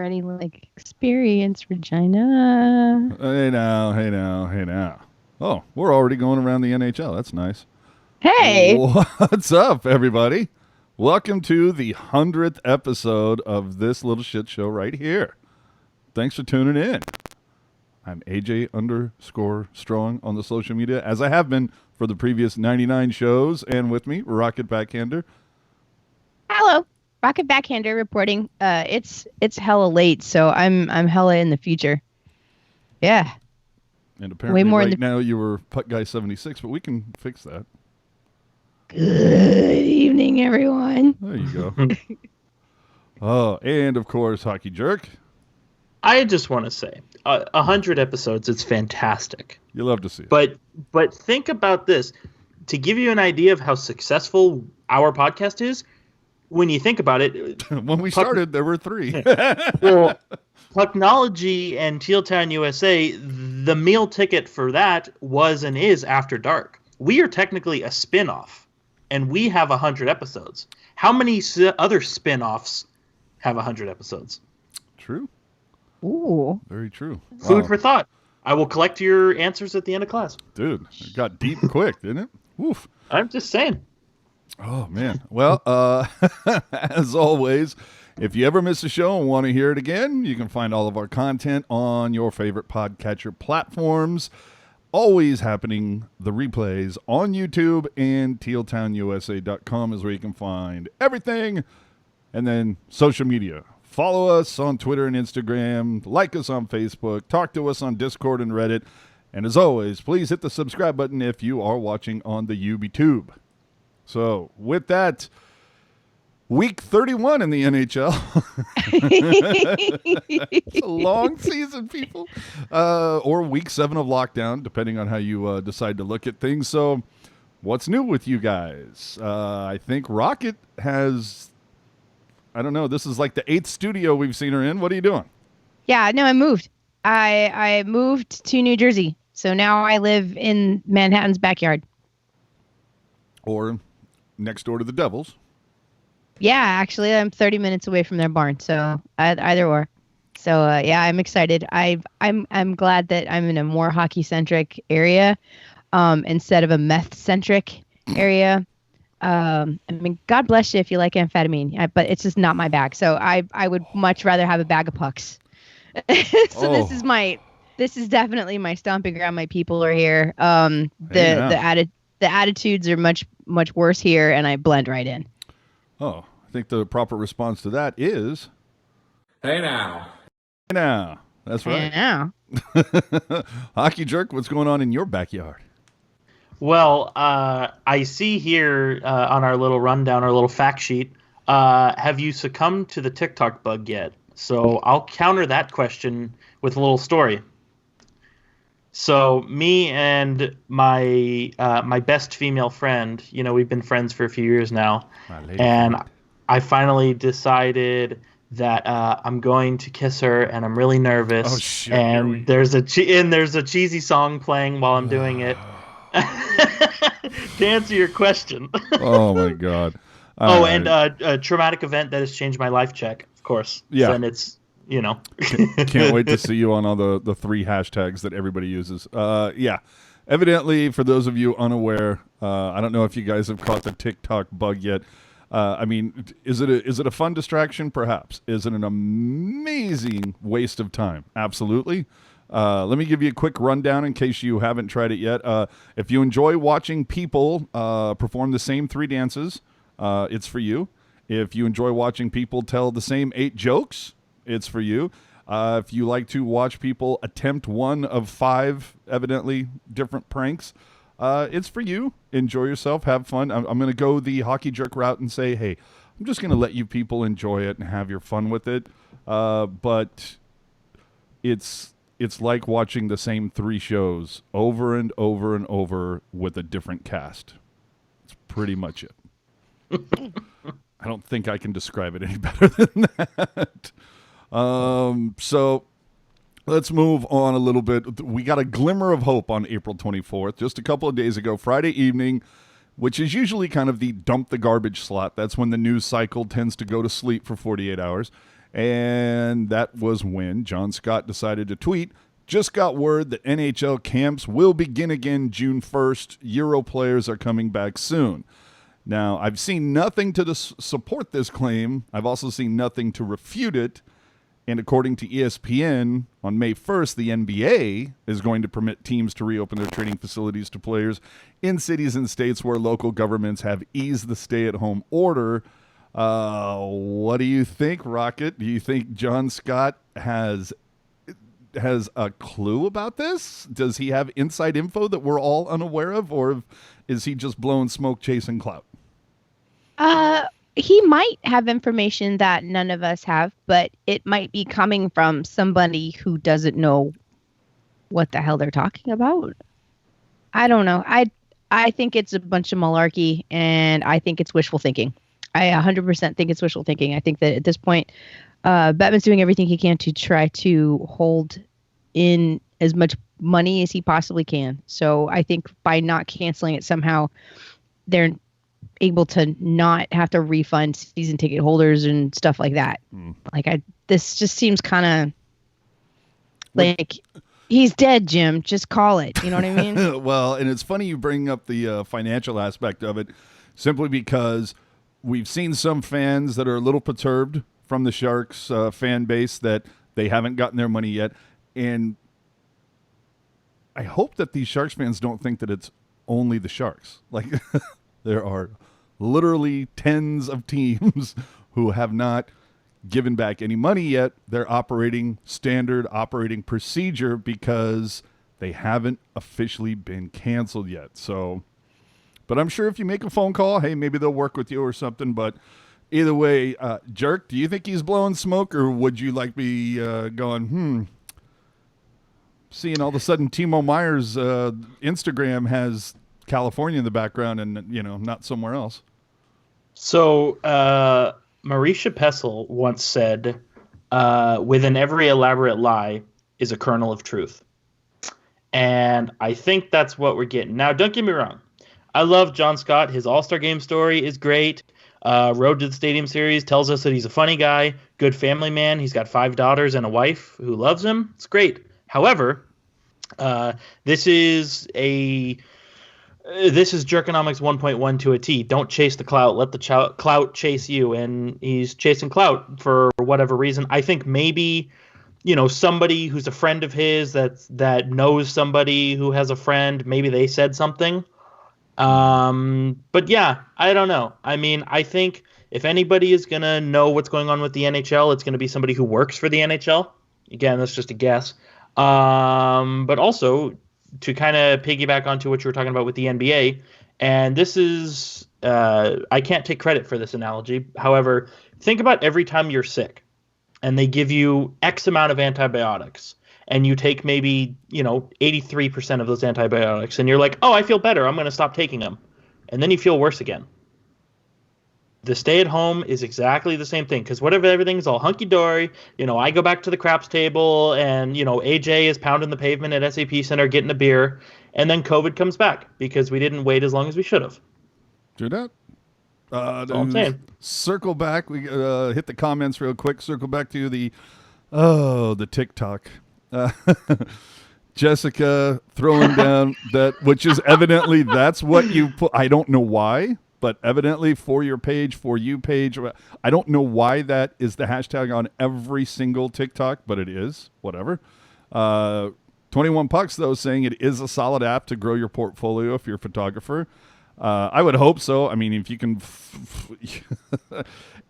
any experience, Regina. Hey now. Oh, we're already going around the NHL. That's nice. Hey, What's up, everybody? Welcome to the 100th episode of this little shit show right here. Thanks for tuning in. I'm AJ_Strong on the social media, as I have been for the previous 99 shows, and with me, Rocket Backhander. hello, Rocket Backhander reporting. It's hella late, so I'm hella in the future. Yeah, And apparently more right now you were Puck Guy 76, but we can fix that. Good evening, everyone. There you go. Oh, and of course, Hockey Jerk. I just want to say, 100 episodes, it's fantastic. You love to see it. But think about this. To give you an idea of how successful our podcast is, when you think about it... When we started, there were 3. Well, Pucknology and Tealtown USA, the meal ticket for that was and is After Dark. We are technically a spin-off, and we have 100 episodes. How many other spin-offs have 100 episodes? True. Ooh, Very true. Food for thought. I will collect your answers at the end of class. Dude, it got deep quick, didn't it? Woof. I'm just saying. Oh, man. Well, as always, if you ever miss a show and want to hear it again, you can find all of our content on your favorite podcatcher platforms. Always happening, the replays on YouTube, and tealtownusa.com is where you can find everything. And then social media. Follow us on Twitter and Instagram, like us on Facebook, talk to us on Discord and Reddit. And as always, please hit the subscribe button if you are watching on the UBTube. So, with that, week 31 in the NHL. It's a long season, people. Or week 7 of lockdown, depending on how you decide to look at things. So, what's new with you guys? I think Rocket has, I don't know, this is like the 8th studio we've seen her in. What are you doing? yeah. No, I moved. I moved to New Jersey, so now I live in Manhattan's backyard. Or next door to the Devils. Yeah, actually, I'm 30 minutes away from their barn, so either or. So yeah, I'm excited. I'm glad that I'm in a more hockey centric area, instead of a meth centric area. I mean, God bless you if you like amphetamine, but it's just not my bag. So I would much rather have a bag of pucks. So this is definitely my stomping ground. My people are here. The attitudes are much worse here, and I blend right in. Oh, I think the proper response to that is... Hey now. Hey now. That's right. Yeah. Hockey Jerk, what's going on in your backyard? Well, I see here on our little rundown, our little fact sheet, have you succumbed to the TikTok bug yet? So I'll counter that question with a little story. So me and my my best female friend, we've been friends for a few years now, and I finally decided that I'm going to kiss her, and I'm really nervous. Oh shit! And there's a cheesy song playing while I'm doing it. To answer your question. Oh my god. And a traumatic event that has changed my life check, of course. Yeah. And it's, Can't wait to see you on all the 3 hashtags that everybody uses. Yeah. Evidently, for those of you unaware, I don't know if you guys have caught the TikTok bug yet. I mean, is it a fun distraction? Perhaps. Is it an amazing waste of time? Absolutely. Let me give you a quick rundown in case you haven't tried it yet. If you enjoy watching people perform the same 3 dances, it's for you. If you enjoy watching people tell the same 8 jokes, it's for you. If you like to watch people attempt one of 5 evidently different pranks, it's for you. Enjoy yourself. Have fun. I'm going to go the Hockey Jerk route and say, hey, I'm just going to let you people enjoy it and have your fun with it. But it's like watching the same 3 shows over and over and over with a different cast. It's pretty much it. I don't think I can describe it any better than that. So let's move on a little bit. We got a glimmer of hope on April 24th, just a couple of days ago, Friday evening, which is usually kind of the dump the garbage slot. That's when the news cycle tends to go to sleep for 48 hours. And that was when John Scott decided to tweet, "Just got word that NHL camps will begin again June 1st. Euro players are coming back soon." Now, I've seen nothing to support this claim. I've also seen nothing to refute it. And according to ESPN, on May 1st, the NBA is going to permit teams to reopen their training facilities to players in cities and states where local governments have eased the stay-at-home order. What do you think, Rocket? Do you think John Scott has a clue about this? Does he have inside info that we're all unaware of, or is he just blowing smoke, chasing clout? He might have information that none of us have, but it might be coming from somebody who doesn't know what the hell they're talking about. I don't know. I think it's a bunch of malarkey, and I think it's wishful thinking. I 100% think it's wishful thinking. I think that at this point, Batman's doing everything he can to try to hold in as much money as he possibly can. So I think by not canceling it somehow, they're able to not have to refund season ticket holders and stuff like that. This just seems kind of like he's dead, Jim. Just call it. You know what I mean? Well, and it's funny you bring up the financial aspect of it, simply because we've seen some fans that are a little perturbed from the Sharks fan base that they haven't gotten their money yet. And I hope that these Sharks fans don't think that it's only the Sharks. Like, there are literally tens of teams who have not given back any money yet. They're operating standard operating procedure because they haven't officially been canceled yet. So, but I'm sure if you make a phone call, hey, maybe they'll work with you or something. But either way, Jerk, do you think he's blowing smoke, or would you like me going, seeing all of a sudden Timo Meyer's Instagram has California in the background and, not somewhere else? So Marisha Pessel once said, within every elaborate lie is a kernel of truth. And I think that's what we're getting. Now, don't get me wrong. I love John Scott. His All-Star Game story is great. Road to the Stadium series tells us that he's a funny guy, good family man. He's got 5 daughters and a wife who loves him. It's great. However, this is Jerkonomics 1.1 to a T. Don't chase the clout. Let the clout chase you. And he's chasing clout for whatever reason. I think maybe, somebody who's a friend of his that knows somebody who has a friend, maybe they said something. But yeah, I don't know. I mean, I think if anybody is going to know what's going on with the NHL, it's going to be somebody who works for the NHL. Again, that's just a guess. But also, to kind of piggyback onto what you were talking about with the NBA, and this is, I can't take credit for this analogy. However, think about every time you're sick and they give you X amount of antibiotics and you take maybe, 83% of those antibiotics and you're like, oh, I feel better. I'm going to stop taking them. And then you feel worse again. The stay at home is exactly the same thing, because whatever, everything's all hunky-dory. I go back to the craps table and, AJ is pounding the pavement at SAP Center getting a beer, and then COVID comes back because we didn't wait as long as we should have. Do that. That's all I'm saying. Circle back. We hit the comments real quick. Circle back to the TikTok. Jessica throwing down that, which is evidently that's what you put. I don't know why. But evidently for your page, for you page, I don't know why that is the hashtag on every single TikTok, but it is. Whatever. 21 Pucks, though, saying it is a solid app to grow your portfolio if you're a photographer. I would hope so. I mean, if you can,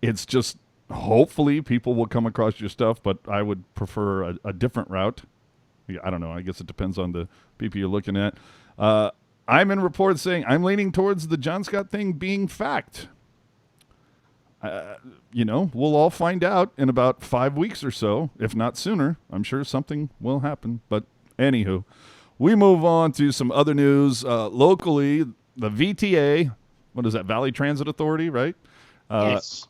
it's just hopefully people will come across your stuff, but I would prefer a different route. I don't know. I guess it depends on the people you're looking at. I'm in reports saying I'm leaning towards the John Scott thing being fact. We'll all find out in about 5 weeks or so, if not sooner. I'm sure something will happen. But anywho, we move on to some other news. Locally, the VTA, what is that, Valley Transit Authority, right? Yes.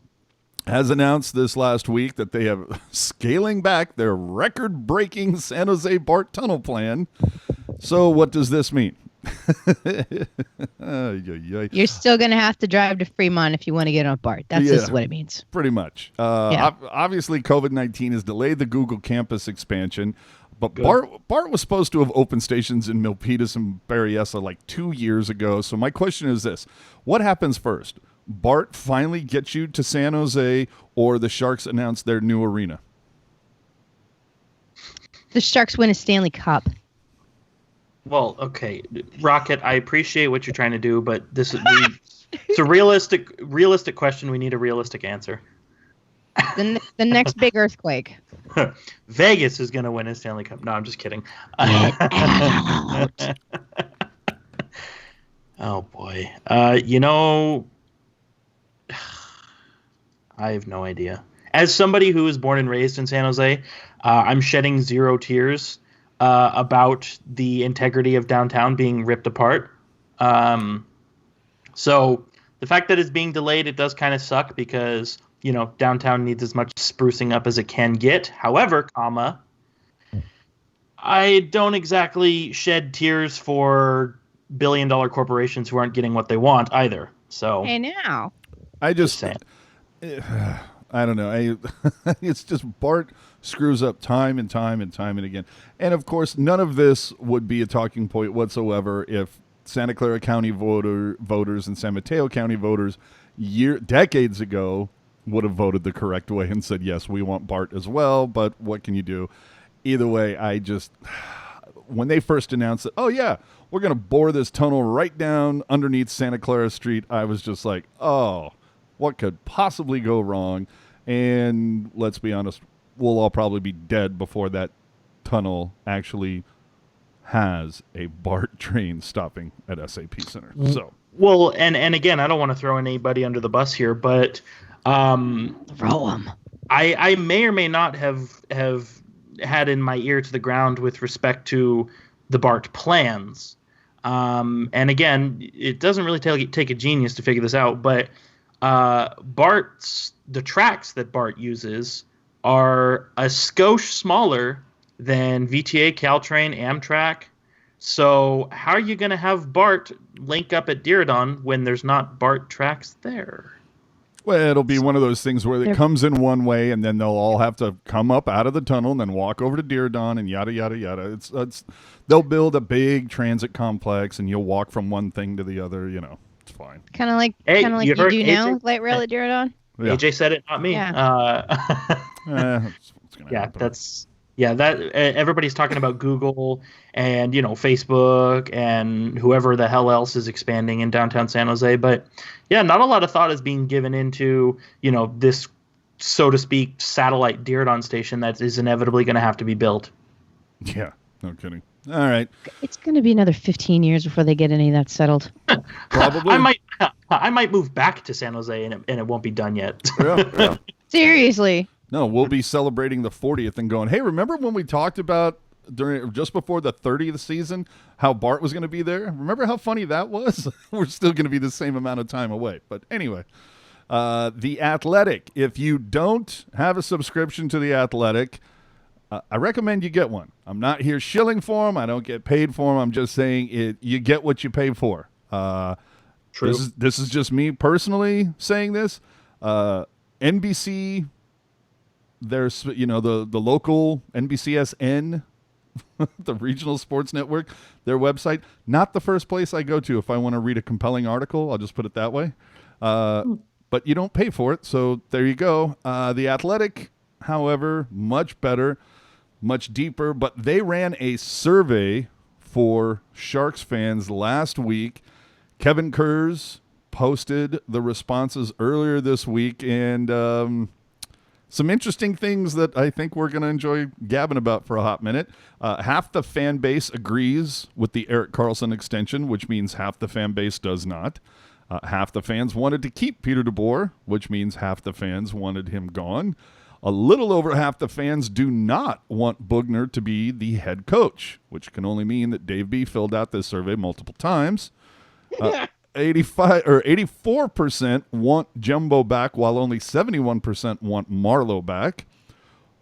Has announced this last week that they have scaling back their record-breaking San Jose BART tunnel plan. So what does this mean? You're still going to have to drive to Fremont if you want to get on BART. That's just what it means. Pretty much. Yeah. Obviously, COVID-19 has delayed the Google campus expansion, but BART was supposed to have opened stations in Milpitas and Berryessa like 2 years ago. So my question is this. What happens first? BART finally gets you to San Jose, or the Sharks announce their new arena? The Sharks win a Stanley Cup. Well, okay, Rocket, I appreciate what you're trying to do, but it's a realistic question. We need a realistic answer. The next big earthquake. Vegas is going to win a Stanley Cup. No, I'm just kidding. Oh boy. I have no idea. As somebody who was born and raised in San Jose, I'm shedding zero tears about the integrity of downtown being ripped apart. So the fact that it's being delayed, it does kind of suck because, downtown needs as much sprucing up as it can get. However, I don't exactly shed tears for billion-dollar corporations who aren't getting what they want either. So hey, now. I just saying. I don't know. It's just BART screws up time and time and time and again. And of course, none of this would be a talking point whatsoever if Santa Clara County voters and San Mateo County voters decades ago would have voted the correct way and said, yes, we want BART as well. But what can you do? Either way, when they first announced that, oh yeah, we're going to bore this tunnel right down underneath Santa Clara Street, I was just like, oh, what could possibly go wrong? And let's be honest, we'll all probably be dead before that tunnel actually has a BART train stopping at SAP Center. So, well, and again, I don't want to throw anybody under the bus here, but throw them. I may or may not have had in my ear to the ground with respect to the BART plans. And again, it doesn't really take a genius to figure this out, but the tracks that BART uses are a skosh smaller than VTA, Caltrain, Amtrak. So how are you going to have BART link up at Diridon when there's not BART tracks there? Well, it'll be one of those things where it comes in one way, and then they'll all have to come up out of the tunnel and then walk over to Diridon and yada, yada, yada. They'll build a big transit complex, and you'll walk from one thing to the other, It's fine. Kind of like you do AJ, now, light rail at Diridon. Yeah. AJ said it, not me. Yeah. Everybody's talking about Google and Facebook and whoever the hell else is expanding in downtown San Jose, but yeah, not a lot of thought is being given into this, so to speak, satellite Diridon station that is inevitably going to have to be built. Yeah, no kidding. All right. It's going to be another 15 years before they get any of that settled. Probably. I might move back to San Jose and it won't be done yet. Yeah. Seriously. No, we'll be celebrating the 40th and going, hey, remember when we talked about just before the 30th season how BART was going to be there? Remember how funny that was? We're still going to be the same amount of time away. But anyway, The Athletic. If you don't have a subscription to The Athletic, I recommend you get one. I'm not here shilling for them. I don't get paid for them. I'm just saying you get what you pay for. True. This is just me personally saying this. NBC, there's the local NBCSN, the regional sports network, their website, not the first place I go to if I want to read a compelling article. I'll just put it that way. But you don't pay for it, so there you go. The Athletic, however, much better, much deeper, but they ran a survey for Sharks fans last week. Kevin Kurz posted the responses earlier this week, and some interesting things that I think we're going to enjoy gabbing about for a hot minute. Half the fan base agrees with the Erik Karlsson extension, which means half the fan base does not. Half the fans wanted to keep Peter DeBoer, which means half the fans wanted him gone. A little over half the fans do not want Bugner to be the head coach, which can only mean that Dave B filled out this survey multiple times. 84% want Jumbo back, while only 71% want Marlowe back.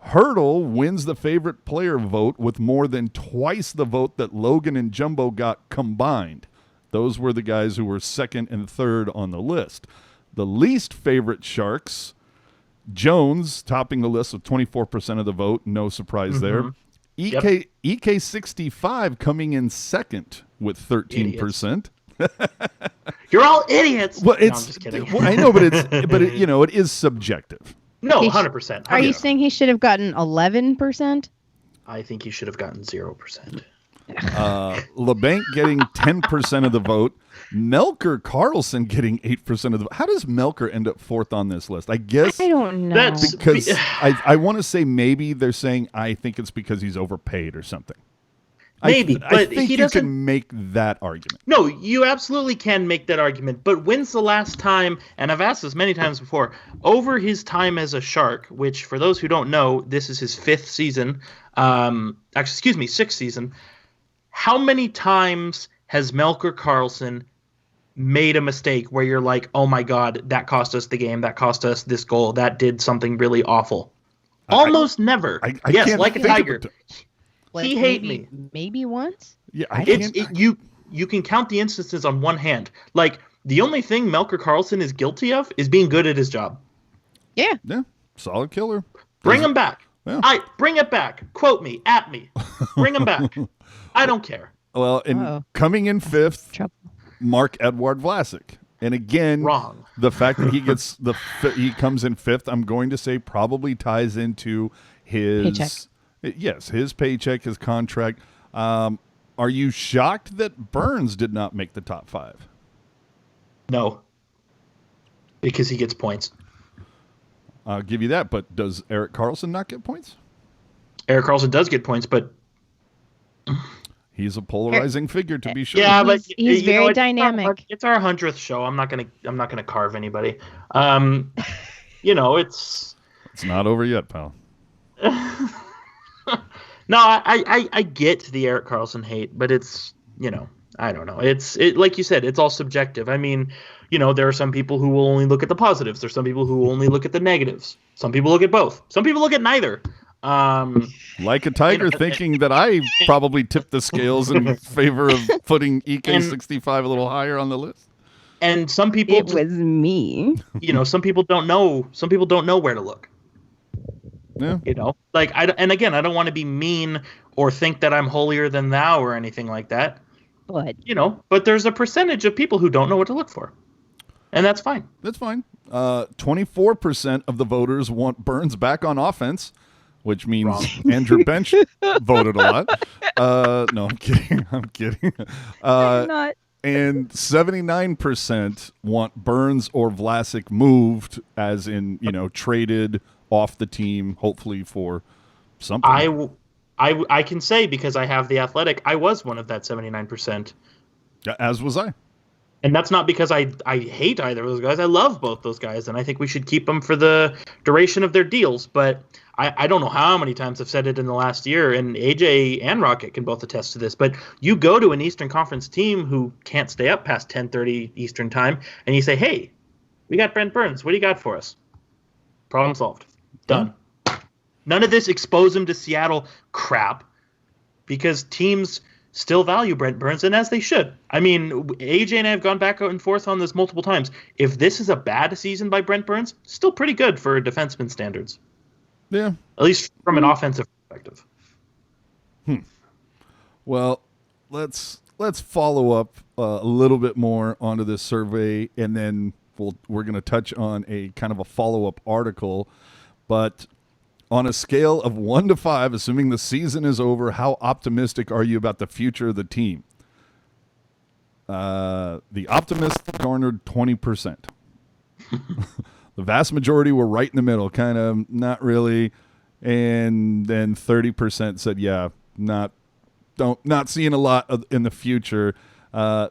Hurdle wins the favorite player vote with more than twice the vote that Logan and Jumbo got combined. Those were the guys who were second and third on the list. The least favorite Sharks, Jones topping the list with 24% of the vote. No surprise there. EK65 coming in second with 13%. You're all idiots. Well, No, I'm just kidding. Well, I know, but it is subjective. No, 100%. Are you saying he should have gotten 11%? I think he should have gotten 0%. LeBanc getting 10% of the vote. Melker Carlson getting 8% of the vote. How does Melker end up fourth on this list? I guess I don't know. That's because I want to say maybe they're saying I think it's because he's overpaid or something. Maybe, I but think he you doesn't can make that argument. No, you absolutely can make that argument. But when's the last time, and I've asked this many times before, over his time as a Shark, which for those who don't know, this is his sixth season. How many times has Melker Carlson made a mistake where you're like, oh my God, that cost us the game, that cost us this goal, that did something really awful? Almost never. Yes, can't like a think of tiger. Like, He hate me. Maybe once? Yeah, You can count the instances on one hand. Like, the only thing Melker Carlson is guilty of is being good at his job. Yeah. Yeah, solid killer. Bring him back. Yeah. Bring it back. Quote me. At me. Bring him back. I don't care. Well, and coming in fifth, Trouble. Mark Edward Vlasic. And again, Wrong. The fact that he gets he comes in fifth, I'm going to say probably ties into his paycheck. Yes, his paycheck, his contract. Are you shocked that Burns did not make the top five? No. Because he gets points. I'll give you that, but does Erik Karlsson not get points? Erik Karlsson does get points, but he's a polarizing figure, to be sure. yeah, but He's very dynamic. It's our 100th show. I'm not gonna carve anybody. It's not over yet, pal. No, I get the Erik Karlsson hate, but it's, I don't know. It's like you said, it's all subjective. I mean, there are some people who will only look at the positives. There's some people who will only look at the negatives. Some people look at both. Some people look at neither. Like a tiger, thinking that I probably tipped the scales in favor of putting EK65 a little higher on the list. And some people It was me. Some people don't know. Some people don't know where to look. Yeah. And again, I don't want to be mean or think that I'm holier than thou or anything like that. But But there's a percentage of people who don't know what to look for, and that's fine. That's fine. 24% of the voters want Burns back on offense, which means Wrong. Andrew Bench voted a lot. No, I'm kidding. I'm kidding. I'm not. And 79% want Burns or Vlasic moved, as in, traded off the team, hopefully for something. I can say, because I have The Athletic, I was one of that 79%. As was I. And that's not because I hate either of those guys. I love both those guys, and I think we should keep them for the duration of their deals. But I don't know how many times I've said it in the last year, and AJ and Rocket can both attest to this. But you go to an Eastern Conference team who can't stay up past 10:30 Eastern time, and you say, hey, we got Brent Burns. What do you got for us? Problem solved. Done. None of this expose him to Seattle crap, because teams still value Brent Burns, and as they should. I mean, AJ and I have gone back and forth on this multiple times. If this is a bad season by Brent Burns, still pretty good for defenseman standards. Yeah. At least from an offensive perspective. Well, let's follow up a little bit more onto this survey, and then we're going to touch on a kind of a follow-up article. But on a scale of 1 to 5, assuming the season is over, how optimistic are you about the future of the team? The optimists garnered 20%. The vast majority were right in the middle, kind of not really, and then 30% said, "Yeah, not seeing a lot in the future." How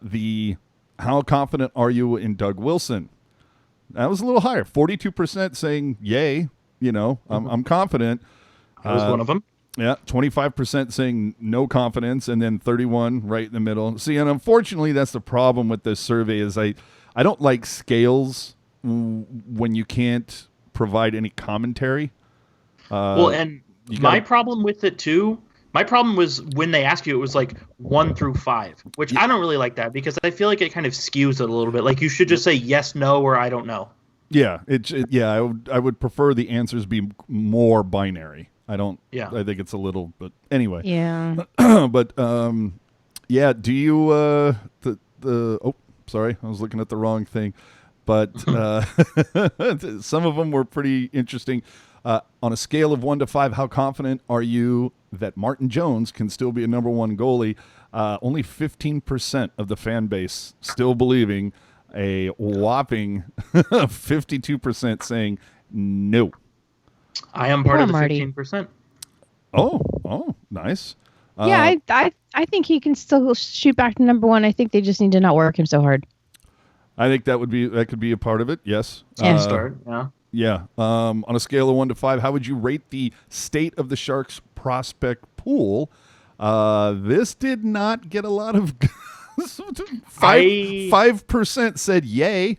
confident are you in Doug Wilson? That was a little higher. 42% saying, "Yay." I'm confident. I was one of them. Yeah, 25% saying no confidence, and then 31 right in the middle. See, and unfortunately, that's the problem with this survey is I don't like scales when you can't provide any commentary. Well, and my problem with it too. My problem was when they asked you, it was like 1 through 5, which I don't really like that because I feel like it kind of skews it a little bit. Like you should just say yes, no, or I don't know. Yeah, I would prefer the answers be more binary. I don't. Yeah. I think it's a little, but anyway. Yeah. But yeah. Do you Oh, sorry, I was looking at the wrong thing. But some of them were pretty interesting. On a scale of 1 to 5, how confident are you that Martin Jones can still be a number one goalie? Only 15% of the fan base still believing. A whopping 52% saying no. I am part of the Marty. 15%. Oh, nice. Yeah, I think he can still shoot back to number one. I think they just need to not work him so hard. I think that could be a part of it. Yes. Start. Yeah. Yeah. On a scale of 1 to 5, how would you rate the state of the Sharks prospect pool? This did not get a lot of 5% said yay,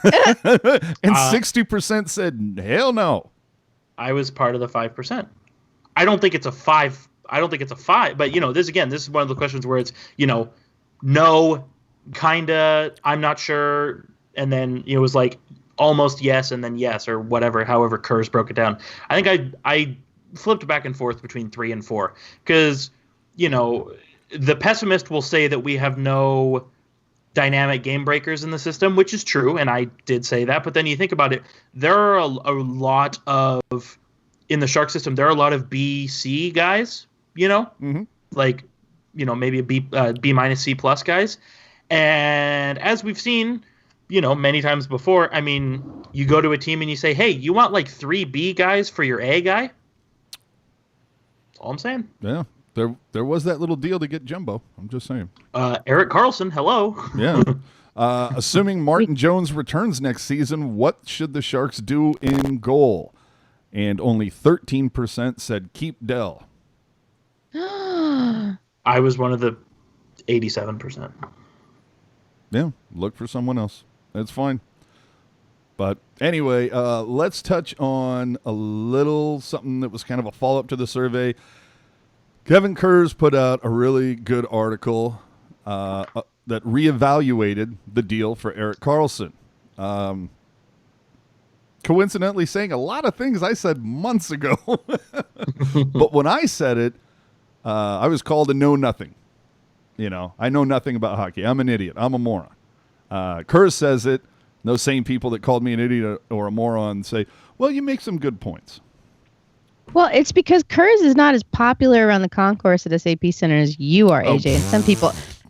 and 60% said hell no. I was part of the 5%. I don't think it's a 5. I don't think it's a 5. But this is one of the questions where it's no, kinda, I'm not sure, and then it was like almost yes, and then yes, or whatever. However, Kurz broke it down. I think I flipped back and forth between 3 and 4 because the pessimist will say that we have no dynamic game breakers in the system, which is true, and I did say that. But then you think about it, there are a lot of, in the Shark system, there are a lot of B/C guys, like, maybe a B minus C plus guys. And as we've seen, many times before, I mean, you go to a team and you say, hey, you want like 3 B guys for your A guy? That's all I'm saying. Yeah. There was that little deal to get Jumbo. I'm just saying. Erik Karlsson, hello. Yeah. Assuming Martin Jones returns next season, what should the Sharks do in goal? And only 13% said keep Dell. I was one of the 87%. Yeah, look for someone else. That's fine. But anyway, let's touch on a little something that was kind of a follow-up to the survey. Kevin Kurz put out a really good article that reevaluated the deal for Erik Karlsson. Coincidentally saying a lot of things I said months ago. But when I said it, I was called a know-nothing. I know nothing about hockey. I'm an idiot. I'm a moron. Kurz says it. Those same people that called me an idiot or a moron say, well, you make some good points. Well, it's because Kurz is not as popular around the concourse at SAP Center as you are, AJ. And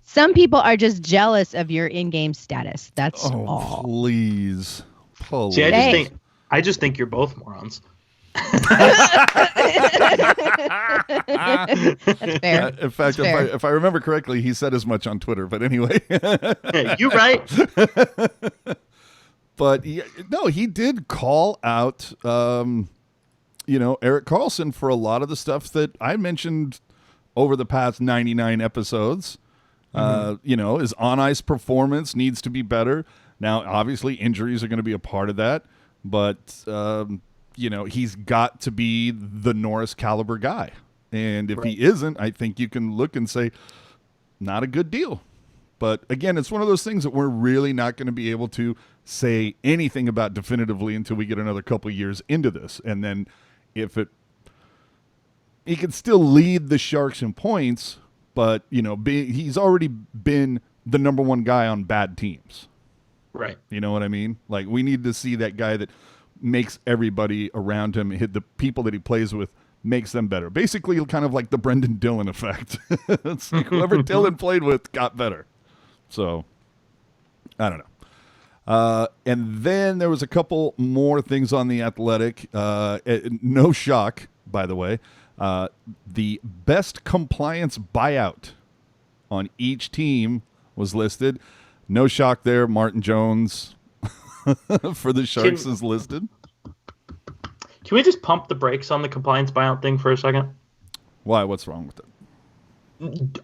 some people are just jealous of your in-game status. That's all. Please. See, I just think you're both morons. That's fair. In fact, if I remember correctly, he said as much on Twitter. But anyway, you right. But he did call out, Erik Karlsson for a lot of the stuff that I mentioned over the past 99 episodes. His on-ice performance needs to be better. Now, obviously, injuries are going to be a part of that, but he's got to be the Norris caliber guy. And if he isn't, I think you can look and say, not a good deal. But again, it's one of those things that we're really not going to be able to say anything about definitively until we get another couple of years into this. And then he can still lead the Sharks in points, but he's already been the number one guy on bad teams. Right. You know what I mean? Like, we need to see that guy that makes everybody around him, the people that he plays with, makes them better. Basically, kind of like the Brendan Dillon effect. It's like whoever Dillon played with got better. So, I don't know. And then there was a couple more things on The Athletic. No shock, by the way. The best compliance buyout on each team was listed. No shock there. Martin Jones for the Sharks is listed. Can we just pump the brakes on the compliance buyout thing for a second? Why? What's wrong with it?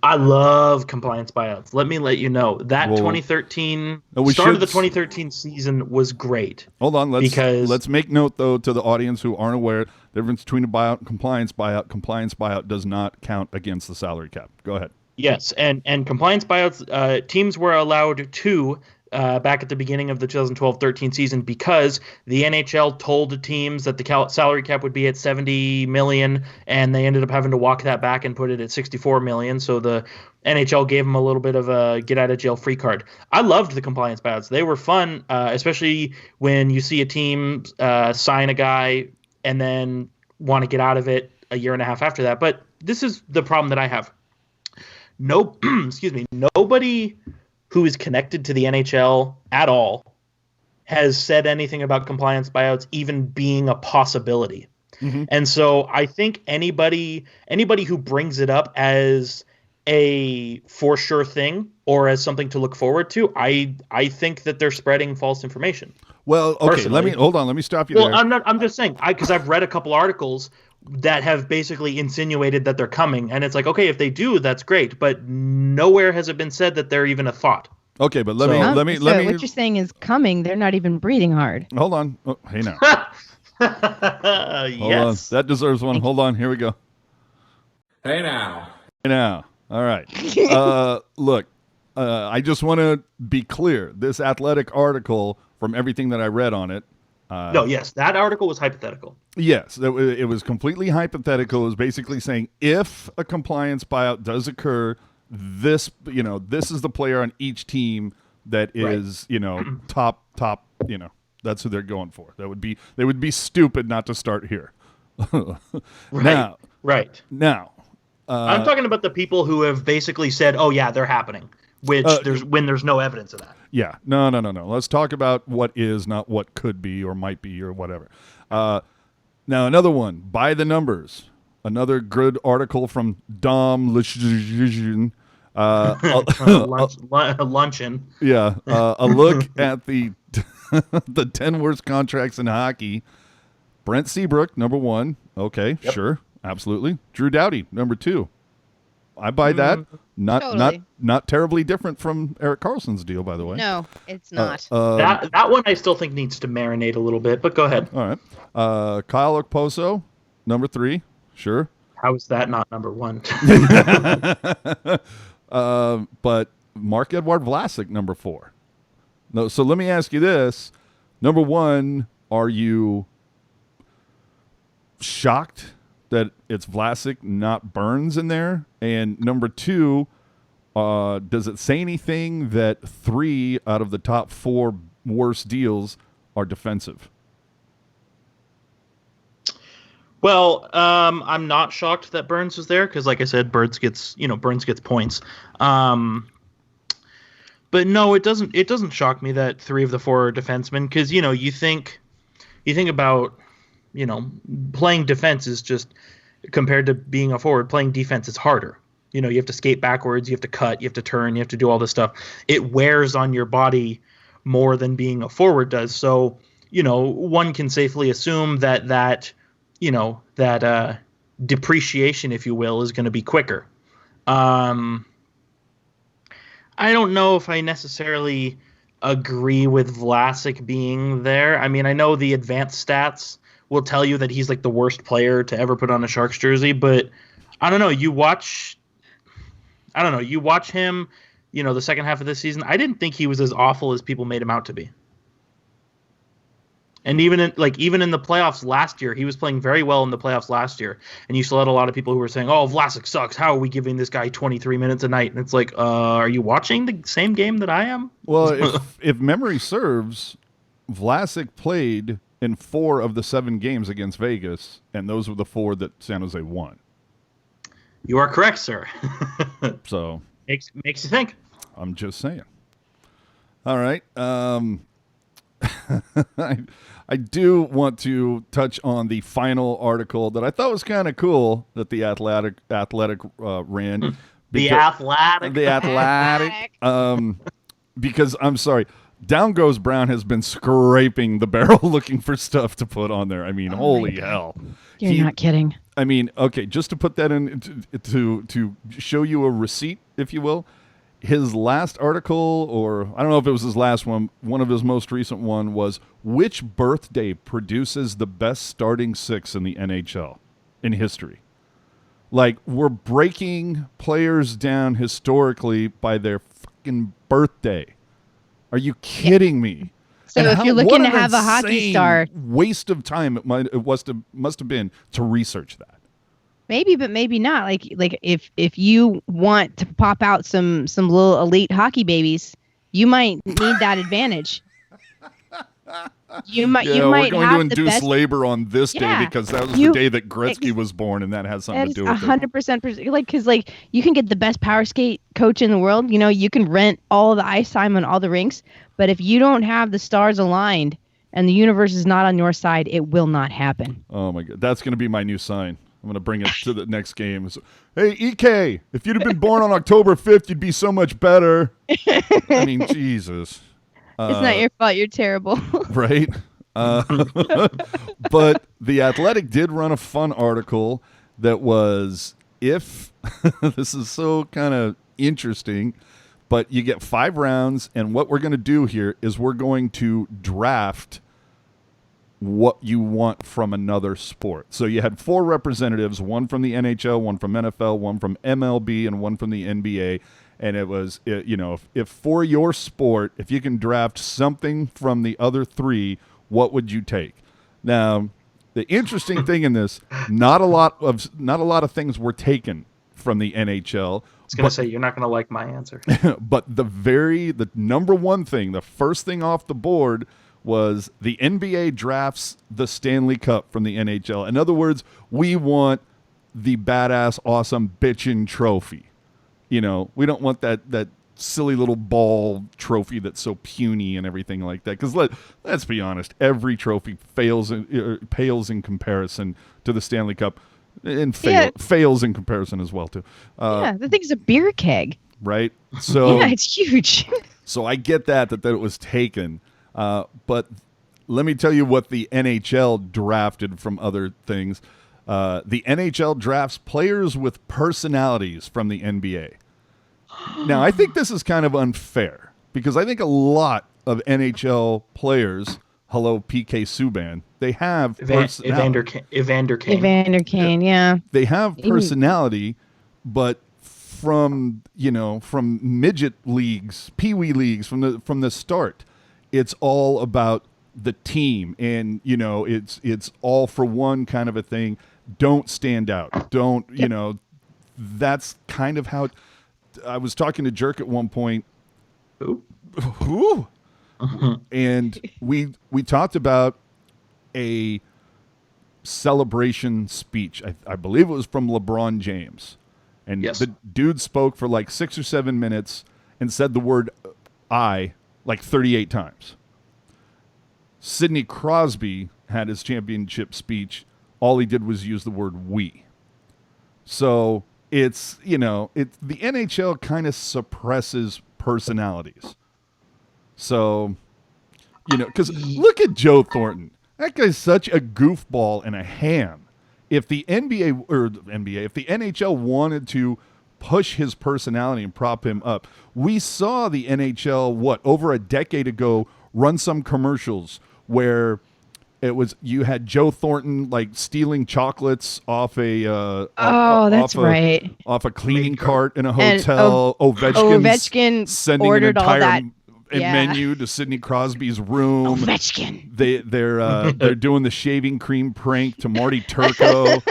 I love compliance buyouts. Let me let you know that Well, 2013 we start of the should 2013 season was great. hold on. Because Let's make note though to the audience who aren't aware. The difference between a buyout and compliance buyout. Compliance buyout does not count against the salary cap. Go ahead. yes, and compliance buyouts, teams were allowed to back at the beginning of the 2012-13 season because the NHL told teams that the salary cap would be at 70 million, and they ended up having to walk that back and put it at 64 million. So the NHL gave them a little bit of a get out of jail free card. I loved the compliance buyouts; they were fun, especially when you see a team sign a guy and then want to get out of it a year and a half after that. But this is the problem that I have. No, excuse me, nobody who is connected to the NHL at all has said anything about compliance buyouts even being a possibility. Mm-hmm. And so I think anybody who brings it up as a for sure thing or as something to look forward to, I think that they're spreading false information. Well, okay. Let me stop you there. I'm just saying, because I've read a couple articles that have basically insinuated that they're coming, and it's like, okay, if they do, that's great, but nowhere has it been said that they're even a thought. Okay, but So what you're saying is coming. They're not even breathing hard. Hold on. Oh, hey now. Hold on. Yes. That deserves one. Hold on. Here we go. Hey now. Hey now. All right. Look, I just want to be clear. This Athletic article, from everything that I read on it. No, yes, that article was hypothetical. Yes, it was completely hypothetical. It was basically saying if a compliance buyout does occur, this is the player on each team that is, top, that's who they're going for. They would be stupid not to start here. Right. Now, I'm talking about the people who have basically said, "Oh yeah, they're happening," which there's no evidence of that. Yeah, no. Let's talk about what is, not what could be or might be or whatever. Now, another one, by the numbers. Another good article from Dom Luncheon. Luncheon. Yeah, a look at the the 10 worst contracts in hockey. Brent Seabrook, number 1. Okay, yep. Sure, absolutely. Drew Doughty, number 2. I buy that. Not terribly different from Erik Karlsson's deal, by the way. No, it's not. That one I still think needs to marinate a little bit, but go ahead. All right. Kyle Okposo, number 3. Sure. How is that not number 1? But Marc-Edouard Vlasic, number 4. No, so let me ask you this. Number 1, are you shocked that it's Vlasic, not Burns in there? And number 2, does it say anything that 3 out of the top 4 worst deals are defensive? Well, I'm not shocked that Burns was there because, like I said, Burns gets points. But no, it doesn't shock me that 3 of the 4 are defensemen because you think about playing defense is just compared to being a forward. Playing defense is harder. You have to skate backwards, you have to cut, you have to turn, you have to do all this stuff. It wears on your body more than being a forward does. So one can safely assume that depreciation, if you will, is going to be quicker. I don't know if I necessarily agree with Vlasic being there. I mean, I know the advanced stats will tell you that he's like the worst player to ever put on a Sharks jersey, but I don't know. You watch him, the second half of this season. I didn't think he was as awful as people made him out to be. And even in the playoffs last year, he was playing very well in the playoffs last year. And you still had a lot of people who were saying, "Oh, Vlasic sucks. How are we giving this guy 23 minutes a night?" And it's like, are you watching the same game that I am? Well, if memory serves, Vlasic played in 4 of the 7 games against Vegas, and those were the 4 that San Jose won. You are correct, sir. So makes you think. I'm just saying. All right. I do want to touch on the final article that I thought was kind of cool that the Athletic ran. The Athletic. Because I'm sorry, Down Goes Brown has been scraping the barrel looking for stuff to put on there. I mean, holy hell. You're not kidding. I mean, okay, just to put that in to show you a receipt, if you will. His last article, or I don't know if it was his last one of his most recent one was which birthday produces the best starting six in the NHL in history. Like, we're breaking players down historically by their fucking birthday. Are you kidding me? So And if you're looking what to an have a hockey insane star, waste of time it must have been to research that. maybe, but maybe not. Like if you want to pop out some little elite hockey babies, you might need that advantage. You might We're going to have the induce best. labor on this day Yeah, because that was the day that Gretzky was born, and that has something That to is do with it. 100% like because like you can get the best power skate coach in the world. You know, you can rent all the ice time on all the rinks, but if you don't have the stars aligned and the universe is not on your side, it will not happen. Oh my god, that's going to be my new sign. I'm going to bring it to the next game. So, hey, EK, if you'd have been born on October 5th, you'd be so much better. I mean, Jesus. It's not your fault. You're terrible. Right? But The Athletic did run a fun article that was, if this is so kind of interesting, but you get 5 rounds, and what we're going to do here is we're going to draft what you want from another sport. So you had 4 representatives, one from the NHL, one from NFL, one from MLB, and one from the NBA. And it was, if for your sport, if you can draft something from the other 3, what would you take? Now, the interesting thing in this, not a lot of things were taken from the NHL. I was going to say, you're not going to like my answer. But the number one thing, the first thing off the board was the NBA drafts the Stanley Cup from the NHL. In other words, we want the badass, awesome bitchin' trophy. We don't want that silly little ball trophy that's so puny and everything like that. Because let's be honest, every trophy pales in comparison to the Stanley Cup, and fails in comparison as well too. The thing's a beer keg. Right? So yeah, it's huge. So I get that it was taken. But let me tell you what the NHL drafted from other things. The NHL drafts players with personalities from the NBA. Now, I think this is kind of unfair because I think a lot of NHL players, hello PK Subban, they have personality. Evander Kane, yeah. They have personality, but from midget leagues, peewee leagues, from the start, it's all about the team, and it's all for one kind of a thing. Don't stand out. Don't that's kind of how. I was talking to Jerk at one point. Who? And we talked about a celebration speech. I believe it was from LeBron James. And yes. The dude spoke for like 6 or 7 minutes and said the word I like 38 times. Sidney Crosby had his championship speech. All he did was use the word we. So it's the NHL kind of suppresses personalities. So, because look at Joe Thornton. That guy's such a goofball and a ham. If the if the NHL wanted to push his personality and prop him up, we saw the NHL, over a decade ago, run some commercials where it was you had Joe Thornton like stealing chocolates off a off a cleaning cart in a hotel. Ovechkin sending ordered an entire all that. menu to Sidney Crosby's room. Ovechkin. They're doing the shaving cream prank to Marty Turco.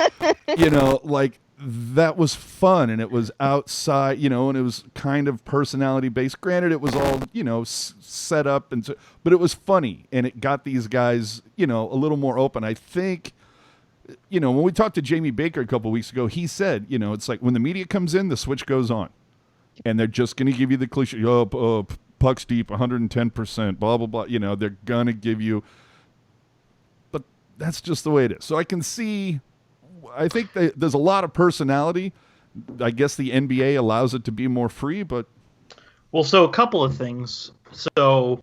That was fun, and it was outside, and it was kind of personality based. Granted, it was all set up, but it was funny, and it got these guys a little more open. I think when we talked to Jamie Baker a couple of weeks ago, he said it's like when the media comes in, the switch goes on, and they're just going to give you the cliche. Puck's deep, 110%, blah, blah, blah. They're going to give you. But that's just the way it is. So I can see, I think there's a lot of personality. I guess the NBA allows it to be more free, but. Well, so a couple of things. So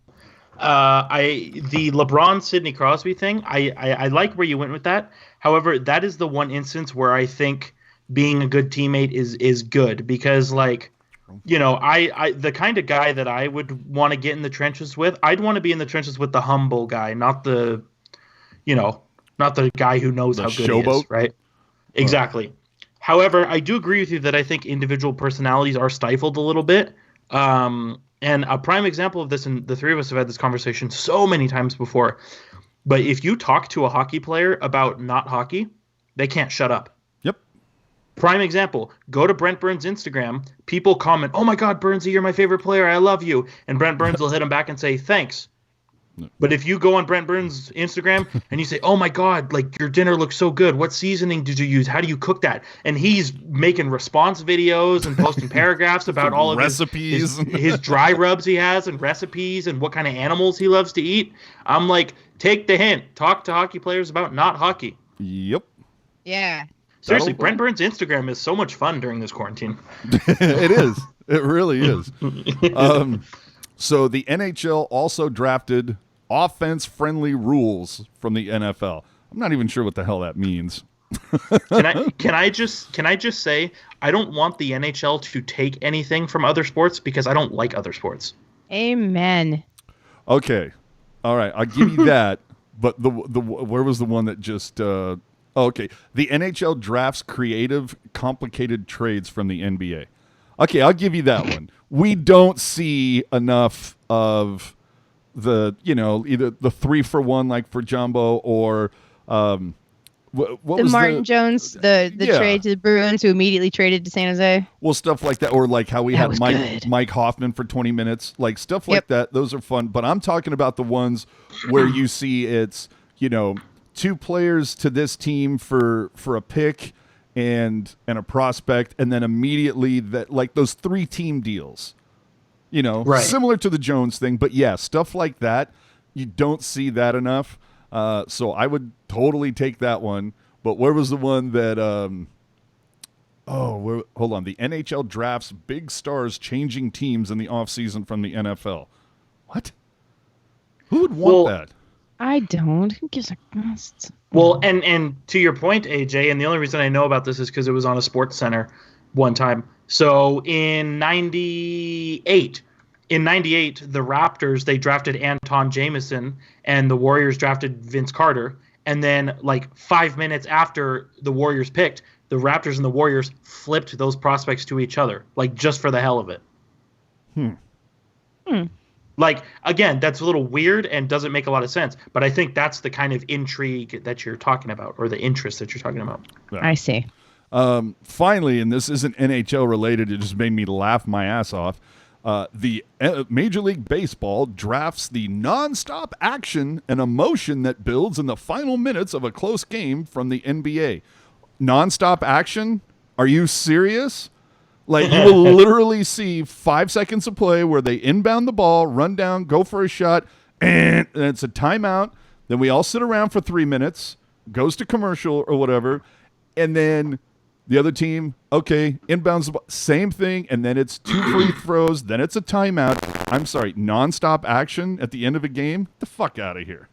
The LeBron Sidney Crosby thing. I like where you went with that. However, that is the one instance where I think being a good teammate is good because like, I the kind of guy that I would want to get in the trenches with, I'd want to be in the trenches with the humble guy, not the guy who knows The how good he showboat? is, right? Exactly. However, I do agree with you that I think individual personalities are stifled a little bit. And a prime example of this, and the three of us have had this conversation so many times before, but if you talk to a hockey player about not hockey, they can't shut up. Yep. Prime example, go to Brent Burns' Instagram. People comment, "Oh my God, Burnsy, you're my favorite player. I love you." And Brent Burns will hit him back and say, "Thanks." But if you go on Brent Burns' Instagram and you say, "Oh my God, like your dinner looks so good. What seasoning did you use? How do you cook that?" And he's making response videos and posting paragraphs about all of recipes, his dry rubs he has and recipes and what kind of animals he loves to eat. I'm like, take the hint. Talk to hockey players about not hockey. Yep. Yeah. Seriously, Brent Burns' Instagram is so much fun during this quarantine. It is. It really is. So the NHL also drafted offense-friendly rules from the NFL. I'm not even sure what the hell that means. Can I just say I don't want the NHL to take anything from other sports because I don't like other sports. Amen. Okay. All right. I'll give you that. But the where was the one that just okay. The NHL drafts creative, complicated trades from the NBA. Okay, I'll give you that one. We don't see enough of the, either the 3-for-1 like for Jumbo or what The was Martin Jones, the trade to the Bruins, who immediately traded to San Jose. Well, stuff like that, or like how we That had was Mike Hoffman for 20 minutes, like stuff like that. Those are fun. But I'm talking about the ones where you see it's, 2 players to this team for a pick and a prospect, and then immediately that, like those 3-team deals, Right. similar to the Jones thing. But yeah, stuff like that, you don't see that enough. So I would totally take that one. But where was the one that hold on. The NHL drafts big stars changing teams in the offseason from the NFL. What? Who would want that? I don't. Who gives a Well, and to your point, AJ, and the only reason I know about this is because it was on a Sports Center one time. So in 98, the Raptors, they drafted Anton Jameson, and the Warriors drafted Vince Carter. And then, like 5 minutes after the Warriors picked, the Raptors and the Warriors flipped those prospects to each other, like just for the hell of it. Like, again, that's a little weird and doesn't make a lot of sense, but I think that's the kind of intrigue that you're talking about, or the interest that you're talking about. Yeah. I see. Finally, and this isn't NHL related, it just made me laugh my ass off. The Major League Baseball drafts the nonstop action and emotion that builds in the final minutes of a close game from the NBA. Nonstop action? Are you serious? Like, you will literally see 5 seconds of play where they inbound the ball, run down, go for a shot, and it's a timeout. Then we all sit around for 3 minutes, goes to commercial or whatever, and then the other team, okay, inbounds the ball, same thing, and then it's 2 free throws, then it's a timeout. I'm sorry, nonstop action at the end of a game? Get the fuck out of here.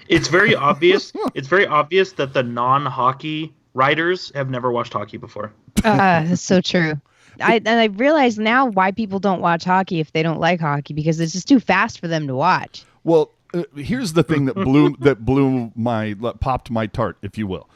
It's very obvious. It's very obvious that the non-hockey writers have never watched hockey before. That's so true. I realize now why people don't watch hockey if they don't like hockey, because it's just too fast for them to watch. Well, here's the thing that popped my tart, if you will.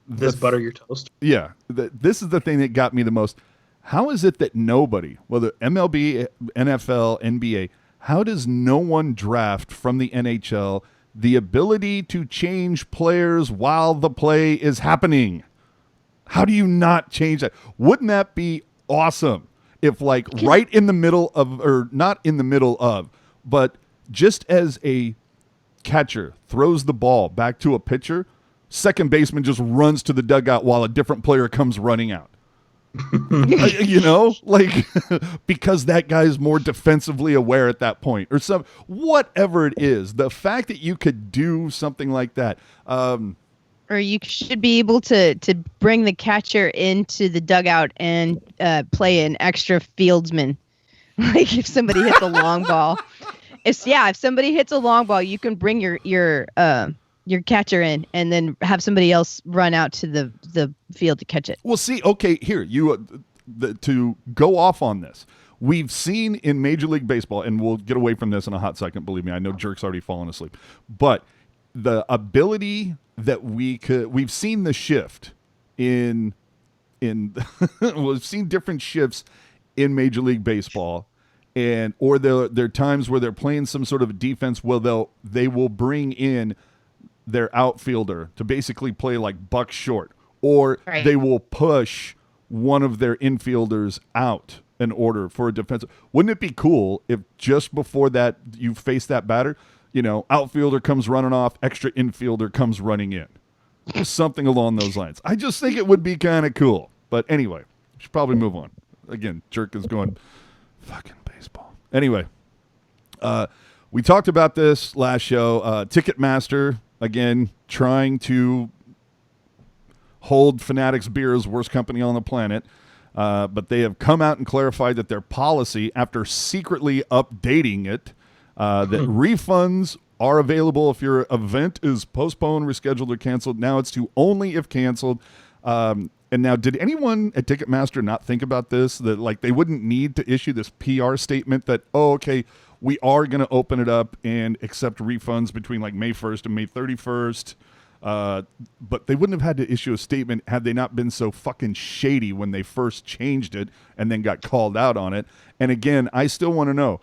This butter your toast. Yeah, this is the thing that got me the most. How is it that nobody, whether MLB, NFL, NBA, how does no one draft from the NHL the ability to change players while the play is happening? How do you not change that? Wouldn't that be awesome if, like, right in the middle of, or not in the middle of, but just as a catcher throws the ball back to a pitcher, second baseman just runs to the dugout while a different player comes running out. Like, because that guy's more defensively aware at that point, or whatever it is. The fact that you could do something like that. Or you should be able to bring the catcher into the dugout and play an extra fieldsman. Like if somebody hits a long ball if somebody hits a long ball, you can bring your catcher in, and then have somebody else run out to the field to catch it. Well, see, okay, here to go off on this. We've seen in Major League Baseball, and we'll get away from this in a hot second. Believe me, I know Jerk's already fallen asleep, but the ability that we've seen the shift in we've seen different shifts in Major League Baseball, or there are times where they're playing some sort of defense. Well, they will bring in their outfielder to basically play like buck short, or Right. they will push one of their infielders out in order for a defensive. Wouldn't it be cool if just before that you face that batter, outfielder comes running off, extra infielder comes running in, something along those lines? I just think it would be kind of cool. But anyway, we should probably move on. Again, Jerk is going fucking baseball. Anyway, we talked about this last show. Ticketmaster, again, trying to hold Fanatics Beer as worst company on the planet. But they have come out and clarified that their policy, after secretly updating it, that refunds are available if your event is postponed, rescheduled, or canceled. Now it's to only if canceled. And now, did anyone at Ticketmaster not think about this? That like they wouldn't need to issue this PR statement that, oh, okay, we are going to open it up and accept refunds between like May 1st and May 31st. But they wouldn't have had to issue a statement had they not been so fucking shady when they first changed it and then got called out on it. And again, I still want to know,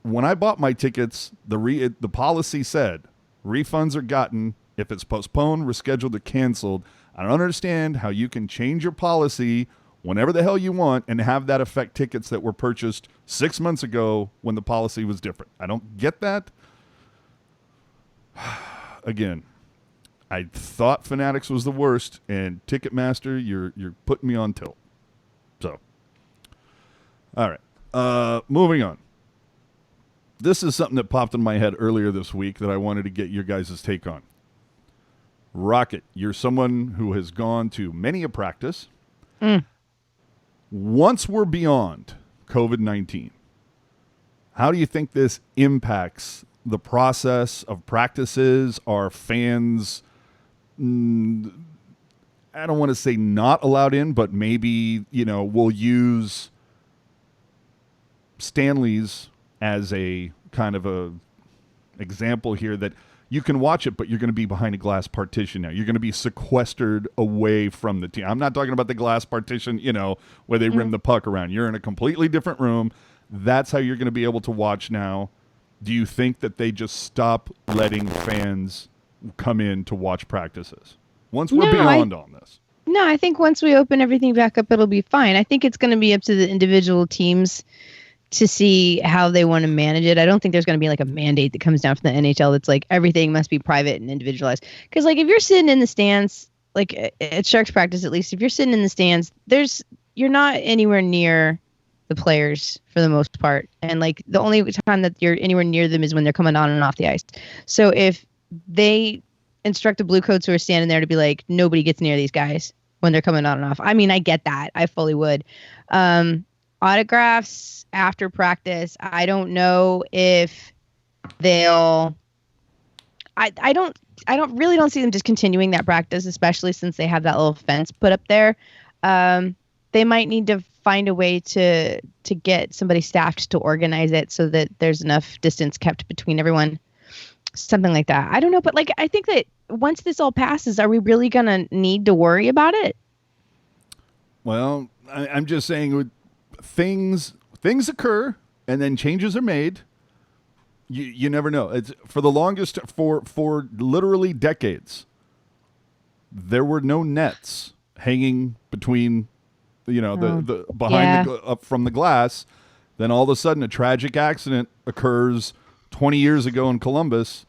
when I bought my tickets, the policy said refunds are gotten if it's postponed, rescheduled, or canceled. I don't understand how you can change your policy whenever the hell you want and have that affect tickets that were purchased 6 months ago when the policy was different. I don't get that. Again, I thought Fanatics was the worst, and Ticketmaster, you're putting me on tilt. So, all right. Moving on. This is something that popped in my head earlier this week that I wanted to get your guys' take on. Rocket, you're someone who has gone to many a practice. Once we're beyond COVID-19, how do you think this impacts the process of practices? Are fans, I don't want to say not allowed in, but maybe, we'll use Stanley's as a kind of a example here, that you can watch it, but you're going to be behind a glass partition now. You're going to be sequestered away from the team. I'm not talking about the glass partition, where they rim the puck around. You're in a completely different room. That's how you're going to be able to watch now. Do you think that they just stop letting fans come in to watch practices once we're beyond on this? No, I think once we open everything back up, it'll be fine. I think it's going to be up to the individual teams to see how they want to manage it. I don't think there's going to be like a mandate that comes down from the NHL that's like everything must be private and individualized. Because like if you're sitting in the stands, like at Sharks practice at least, if you're sitting in the stands, you're not anywhere near the players for the most part. And like the only time that you're anywhere near them is when they're coming on and off the ice. So if they instruct the blue coats who are standing there to be like, nobody gets near these guys when they're coming on and off. I mean, I get that. I fully would. Autographs after practice, I don't know if they'll. I don't see them just continuing that practice, especially since they have that little fence put up there. They might need to find a way to get somebody staffed to organize it so that there's enough distance kept between everyone. Something like that. I don't know, but like I think that once this all passes, are we really gonna need to worry about it? Well, I'm just saying, things occur and then changes are made. You never know. It's for the longest, for literally decades, there were no nets hanging between, the behind up from the glass. Then all of a sudden, a tragic accident occurs 20 years ago in Columbus,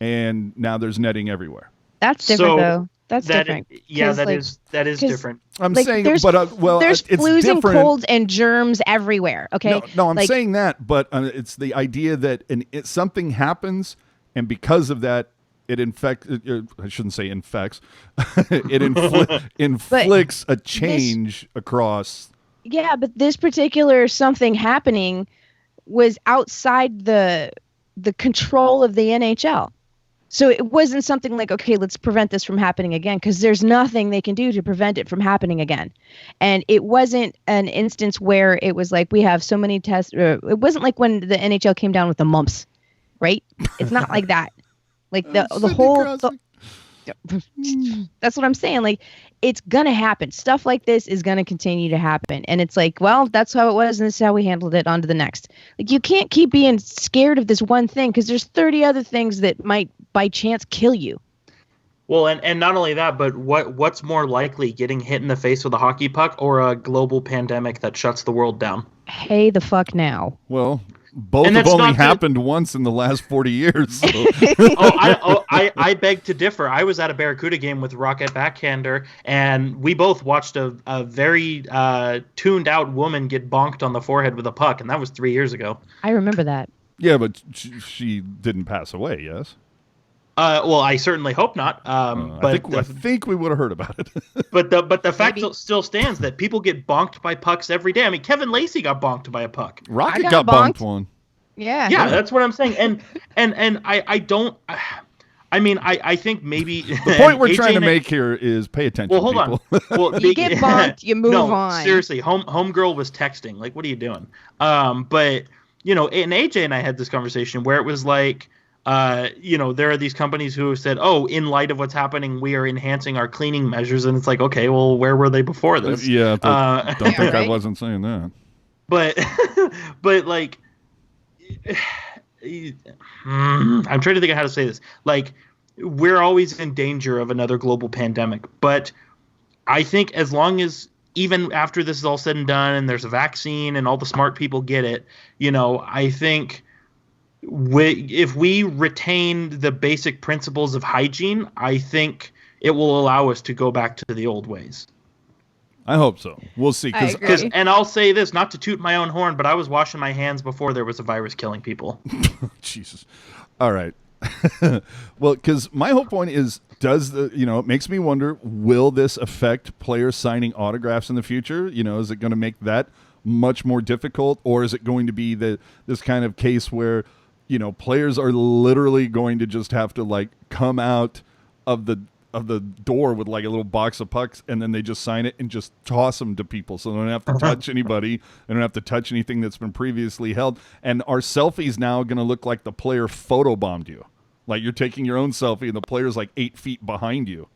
and now there's netting everywhere. That's different, though. That's different. Yeah, that is different. I'm like, saying, there's it's flus different. and colds and germs everywhere. Okay. No, I'm saying that, but it's the idea that something happens, and because of that, it infects. I shouldn't say infects. It inflicts a change across. Yeah, but this particular something happening was outside the the control of the NHL. So it wasn't something like, okay, let's prevent this from happening again, because there's nothing they can do to prevent it from happening again. And it wasn't an instance where it was like, we have so many tests. It wasn't like when the NHL came down with the mumps, right? It's not like that. Like the whole. That's what I'm saying. Like, it's going to happen. Stuff like this is going to continue to happen. And it's like, well, that's how it was, and this is how we handled it. On to the next. Like, you can't keep being scared of this one thing, because there's 30 other things that might, by chance, kill you. Well, and not only that, but what's more likely, getting hit in the face with a hockey puck or a global pandemic that shuts the world down? Hey, the fuck now. Well, both have only happened once in the last 40 years. So. I beg to differ. I was at a Barracuda game with Rocket Backhander, and we both watched a very tuned out woman get bonked on the forehead with a puck, and that was 3 years ago. I remember that. Yeah, but she didn't pass away, yes? Well, I certainly hope not. But I think we would have heard about it. but the fact still stands that people get bonked by pucks every day. I mean, Kevin Lacey got bonked by a puck. Rocket got bonked one. Yeah, that's what I'm saying. And I don't. I mean, I think maybe the point we're trying to make here is pay attention. Well, hold people. on. Well, you get bonked, you move on. Seriously, homegirl was texting. Like, what are you doing? But and AJ and I had this conversation where it was like. There are these companies who have said, oh, in light of what's happening, we are enhancing our cleaning measures. And it's like, okay, well, where were they before this? Yeah, don't think right? I wasn't saying that. But like, I'm trying to think of how to say this. Like, we're always in danger of another global pandemic. But I think as long as, even after this is all said and done and there's a vaccine and all the smart people get it, I think... if we retain the basic principles of hygiene, I think it will allow us to go back to the old ways. I hope so. We'll see. And I'll say this, not to toot my own horn, but I was washing my hands before there was a virus killing people. Jesus. All right. Well, because my whole point is, it makes me wonder, will this affect players signing autographs in the future? Is it going to make that much more difficult, or is it going to be this kind of case where players are literally going to just have to like come out of the door with like a little box of pucks, and then they just sign it and just toss them to people, so they don't have to touch anybody. They don't have to touch anything that's been previously held. And our selfies now going to look like the player photobombed you, like you're taking your own selfie and the player's like 8 feet behind you.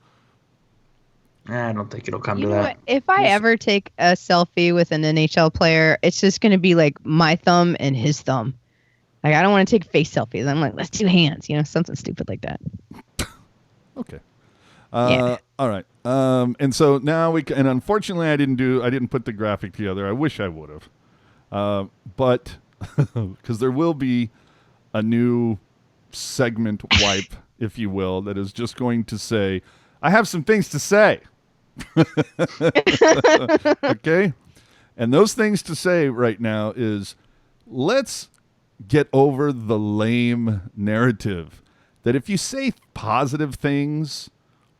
I don't think it'll come to that. If I ever take a selfie with an NHL player, it's just going to be like my thumb and his thumb. Like, I don't want to take face selfies. I'm like, let's do hands, something stupid like that. Okay. All right. And so now and unfortunately I didn't put the graphic together. I wish I would have. But because there will be a new segment wipe, if you will, that is just going to say, I have some things to say. Okay. And those things to say right now is, let's get over the lame narrative that if you say positive things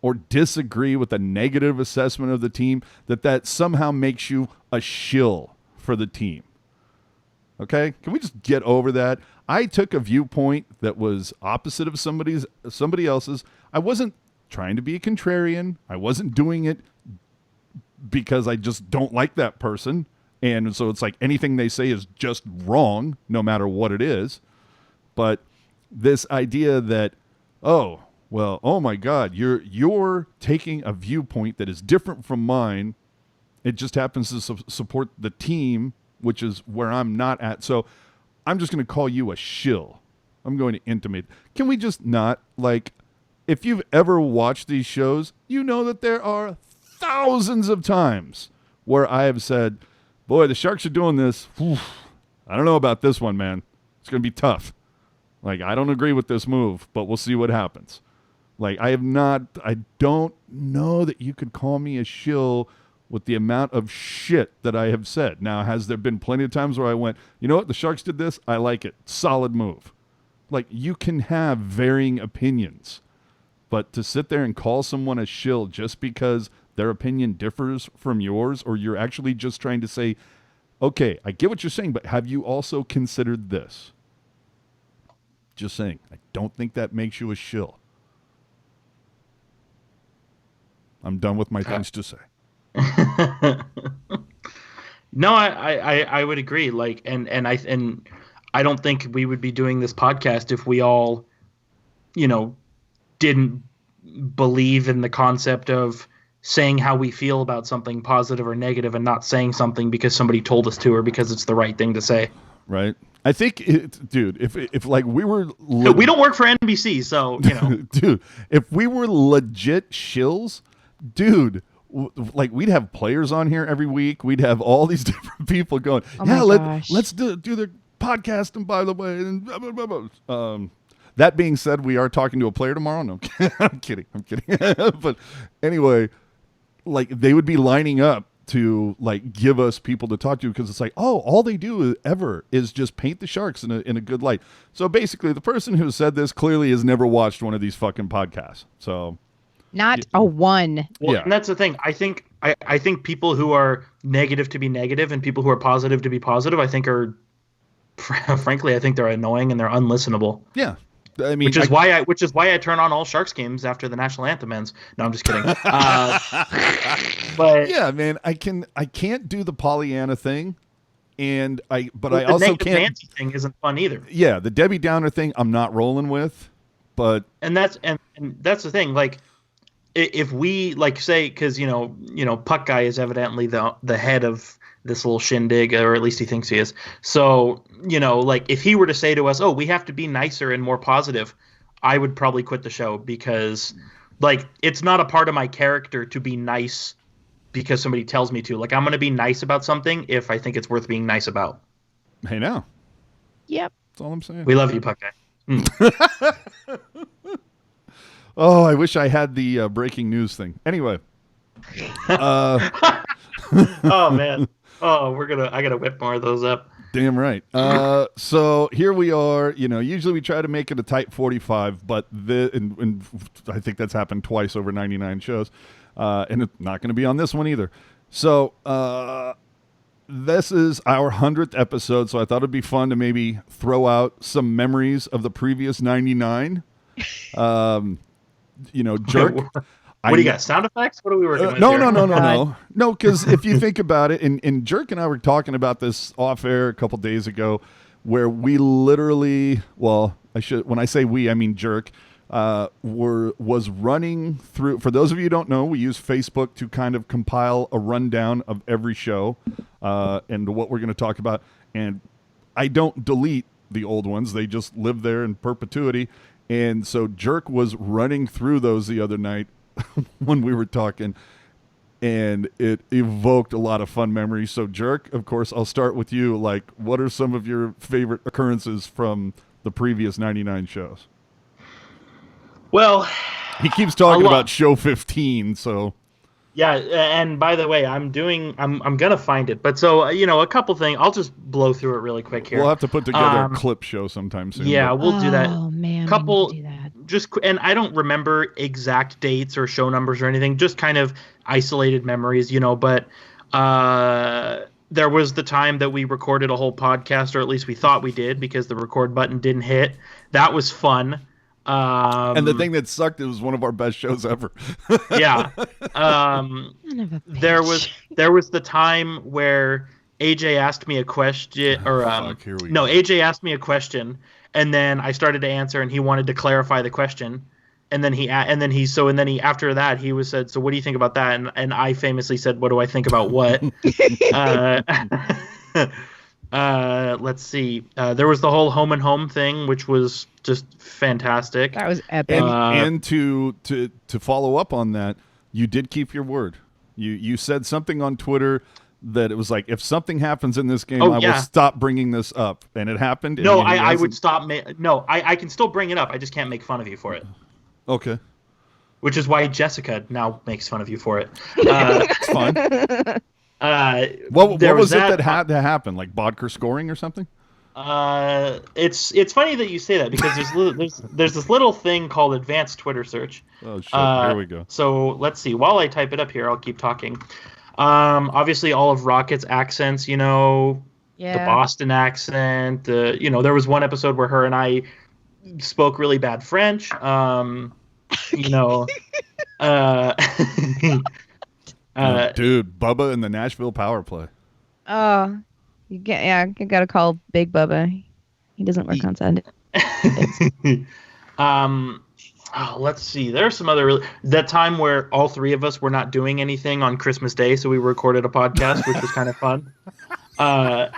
or disagree with a negative assessment of the team, that somehow makes you a shill for the team. Okay? Can we just get over that? I took a viewpoint that was opposite of somebody else's. I wasn't trying to be a contrarian. I wasn't doing it because I just don't like that person. And so it's like anything they say is just wrong, no matter what it is. But this idea that, oh my God, you're taking a viewpoint that is different from mine. It just happens to support the team, which is where I'm not at. So I'm just going to call you a shill. I'm going to intimate. Can we just not, like, if you've ever watched these shows, you know that there are thousands of times where I have said, boy, the Sharks are doing this. Whew, I don't know about this one, man. It's going to be tough. Like, I don't agree with this move, but we'll see what happens. Like, I don't know that you could call me a shill with the amount of shit that I have said. Now, has there been plenty of times where I went, you know what, the Sharks did this? I like it. Solid move. Like, you can have varying opinions, but to sit there and call someone a shill just because their opinion differs from yours, or you're actually just trying to say, okay, I get what you're saying, but have you also considered this? Just saying. I don't think that makes you a shill. I'm done with my things to say. No, I would agree. Like, and I don't think we would be doing this podcast if we all, didn't believe in the concept of saying how we feel about something, positive or negative, and not saying something because somebody told us to or because it's the right thing to say. Right. I think, dude, if like we were... we don't work for NBC, so, Dude, if we were legit shills, dude, like we'd have players on here every week. We'd have all these different people going, let's do the podcast, and by the way, and blah, blah, blah, blah. That being said, we are talking to a player tomorrow. No, I'm kidding. But anyway, like they would be lining up to like give us people to talk to because it's like, oh, all they do ever is just paint the Sharks in a good light. So basically, the person who said this clearly has never watched one of these fucking podcasts. So not a one. Well, yeah. And that's the thing. I think people who are negative to be negative and people who are positive to be positive, I think are, frankly, I think they're annoying and they're unlistenable. Yeah. I mean, which is why I turn on all Sharks games after the national anthem ends. No, I'm just kidding. But yeah, man, I can't do the Pollyanna thing, and I the also can't. Nancy thing isn't fun either. Yeah, the Debbie Downer thing, I'm not rolling with, but and that's the thing. Like, if we like say, because Puck Guy is evidently the head of this little shindig, or at least he thinks he is. So, like if he were to say to us, oh, we have to be nicer and more positive, I would probably quit the show because like it's not a part of my character to be nice because somebody tells me to. Like I'm going to be nice about something if I think it's worth being nice about. Hey, now. Yep. That's all I'm saying. We love you, Puck Guy. Oh, I wish I had the breaking news thing. Anyway. Oh, man. Oh, I gotta whip more of those up. Damn right. So here we are. Usually we try to make it a tight 45, but and I think that's happened twice over 99 shows, and it's not going to be on this one either. So this is our 100th episode, so I thought it'd be fun to maybe throw out some memories of the previous 99. Jerk. What do you got? Sound effects? What are we working with? No, because if you think about it, and Jerk and I were talking about this off air a couple days ago, where we literally, when I say we, I mean Jerk, was running through. For those of you who don't know, we use Facebook to kind of compile a rundown of every show and what we're going to talk about. And I don't delete the old ones; they just live there in perpetuity. And so Jerk was running through those the other night when we were talking, and it evoked a lot of fun memories. So Jerk, of course, I'll start with you. Like, what are some of your favorite occurrences from the previous 99 shows? Well, he keeps talking about show 15, so yeah. And by the way, I'm gonna find it, but so a couple things. I'll just blow through it really quick here. We'll have to put together a clip show sometime soon. Yeah, we'll do that. Oh man, couple we need to do that. And I don't remember exact dates or show numbers or anything, just kind of isolated memories, but there was the time that we recorded a whole podcast, or at least we thought we did, because the record button didn't hit. That was fun. And the thing that sucked, it was one of our best shows ever. Yeah. There was the time where AJ asked me a question, or AJ asked me a question, and then I started to answer, and he wanted to clarify the question, and then he after that he said, so what do you think about that? And I famously said, what do I think about what? Let's see. There was the whole home and home thing, which was just fantastic. That was epic. And to follow up on that, you did keep your word. You said something on Twitter that it was like, if something happens in this game, I will stop bringing this up. And it happened. No, I would stop. I can still bring it up. I just can't make fun of you for it. Okay. Which is why Jessica now makes fun of you for it. It's fine. What was it that had to happen? Like Bodker scoring or something? It's funny that you say that, because there's this little thing called advanced Twitter search. Oh shit! Here we go. So let's see. While I type it up here, I'll keep talking. Obviously all of Rocket's accents, the Boston accent. There was one episode where her and I spoke really bad French. You know, uh, dude, Bubba in the Nashville power play. Oh, you gotta call Big Bubba. He doesn't work on Sunday. Let's see. There's some other that time where all three of us were not doing anything on Christmas Day, so we recorded a podcast, which was kind of fun. Oh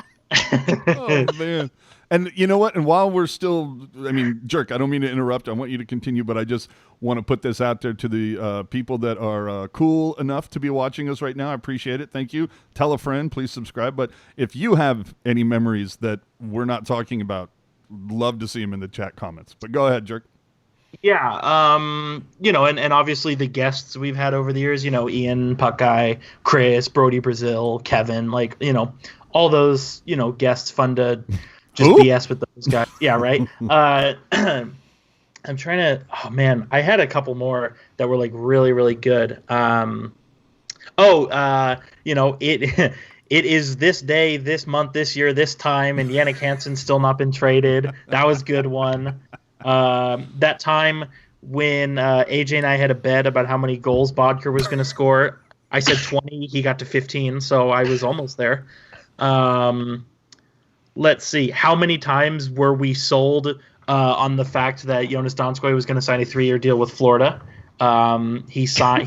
man. And you know what? And while we're still, I mean, Jerk, I don't mean to interrupt. I want you to continue, but I just want to put this out there to the people that are cool enough to be watching us right now. I appreciate it. Thank you. Tell a friend. Please subscribe. But if you have any memories that we're not talking about, love to see them in the chat comments. But go ahead, Jerk. Yeah, you know, and obviously the guests we've had over the years, you know, Ian, Puckeye, Chris, Brody Brazil, Kevin, like, you know, all those, you know, guests, fun to just BS with those guys. Yeah, right. I'm trying to. Oh man, I had a couple more that were like really, really good. You know, it it is this day, this month, this year, this time, and Yannick Hansen's still not been traded. That was a good one. That time when AJ and I had a bet about how many goals Bodker was going to score, I said 20. He got to 15, so I was almost there. Let's see. How many times were we sold on the fact that Jonas Donskoy was going to sign a 3-year deal with Florida? He signed.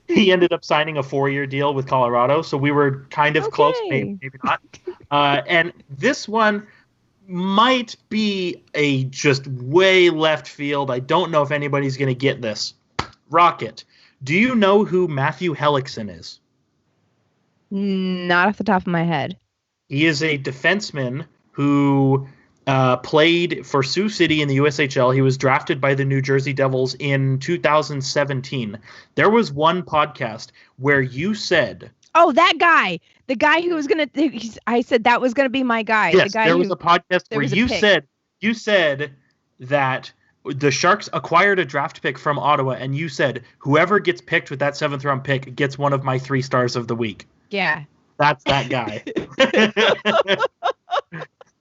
He ended up signing a 4-year deal with Colorado, so we were kind of close, maybe not. And this one might be a just way left field. I don't know if anybody's going to get this. Rocket, do you know who Matthew Hellickson is? Not off the top of my head. He is a defenseman who played for Sioux City in the USHL. He was drafted by the New Jersey Devils in 2017. There was one podcast where you said... Oh, that guy. The guy who was going to... I said that was going to be my guy. Yes, the guy there was a podcast where you said that the Sharks acquired a draft pick from Ottawa, and you said, whoever gets picked with that 7th-round pick gets one of my 3 stars of the week. Yeah. That's that guy.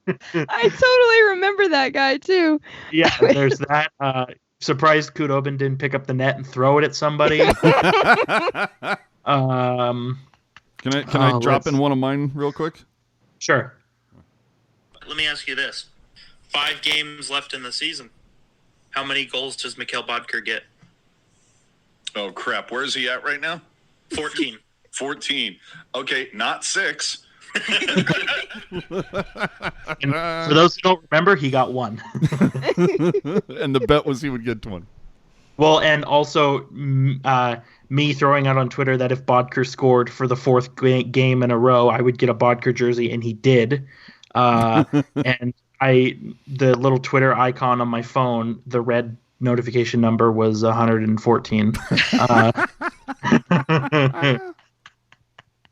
I totally remember that guy, too. Yeah, there's that. Surprised Kudobin didn't pick up the net and throw it at somebody. Can I drop in one of mine real quick? Sure. Let me ask you this. 5 games left in the season. How many goals does Mikhail Bodker get? Oh, crap. Where is he at right now? 14. 14. Okay, not 6. And for those who don't remember, he got 1. And the bet was he would get 1. Well, and also me throwing out on Twitter that if Bodker scored for the 4th game in a row, I would get a Bodker jersey, and he did. And the little Twitter icon on my phone, the red notification number was 114.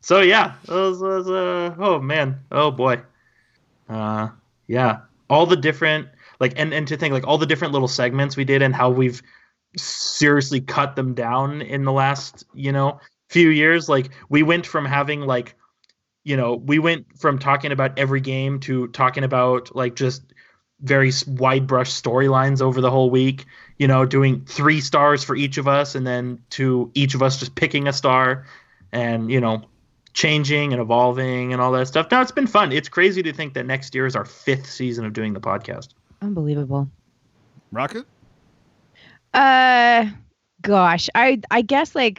So yeah, it was oh man, oh boy, yeah, all the different and to think all the different little segments we did and how we've seriously cut them down in the last few years. We went from having we went from talking about every game to talking about just very wide brush storylines over the whole week, doing 3 stars for each of us, and then to each of us just picking a star and, changing and evolving and all that stuff. Now, it's been fun. It's crazy to think that next year is our 5th season of doing the podcast. Unbelievable. Rocket? Gosh, I guess I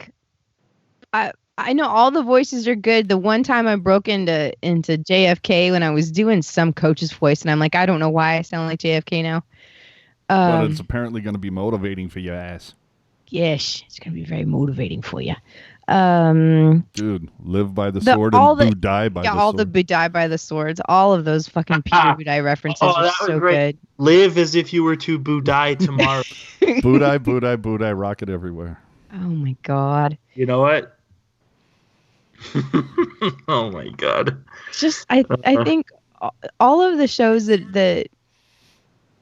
know all the voices are good. The one time I broke into JFK when I was doing some coach's voice, and I'm like, I don't know why I sound like JFK now. But it's apparently going to be motivating for your ass. Yes, it's going to be very motivating for you. Dude, live by the sword and Boo die by the sword. All the Boo die by the swords. All of those fucking Peter Boo die references are so good. Live as if you were to Boo die tomorrow. Boo die, Boo die, Boo die, rocket everywhere. Oh my god. You know what? Oh my god. Just I think all of the shows that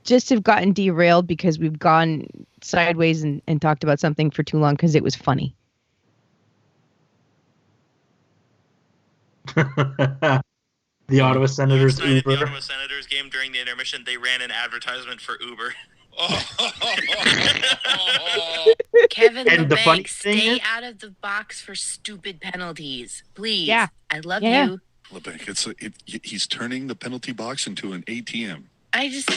just have gotten derailed because we've gone sideways and talked about something for too long because it was funny. The Ottawa Senators Last night at the Uber. Ottawa Senators game during the intermission, they ran an advertisement for Uber. Kevin And the funny LeBanc, thing stay is- out of the box for stupid penalties. Please. Yeah. I love Yeah. you. LeBanc, he's turning the penalty box into an ATM. I just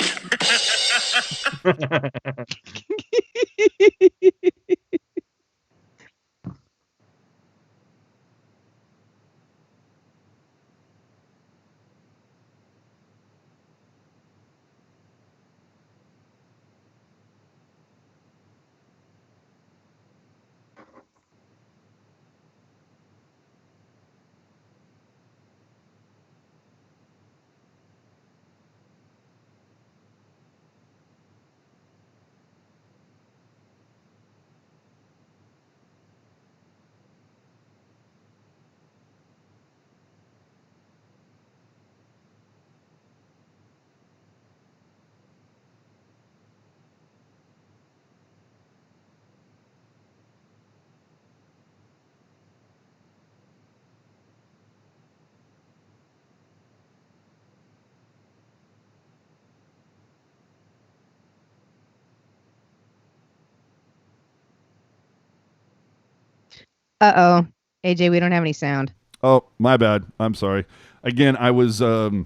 Uh-oh. AJ, we don't have any sound. Oh, my bad. I'm sorry. Again, I was you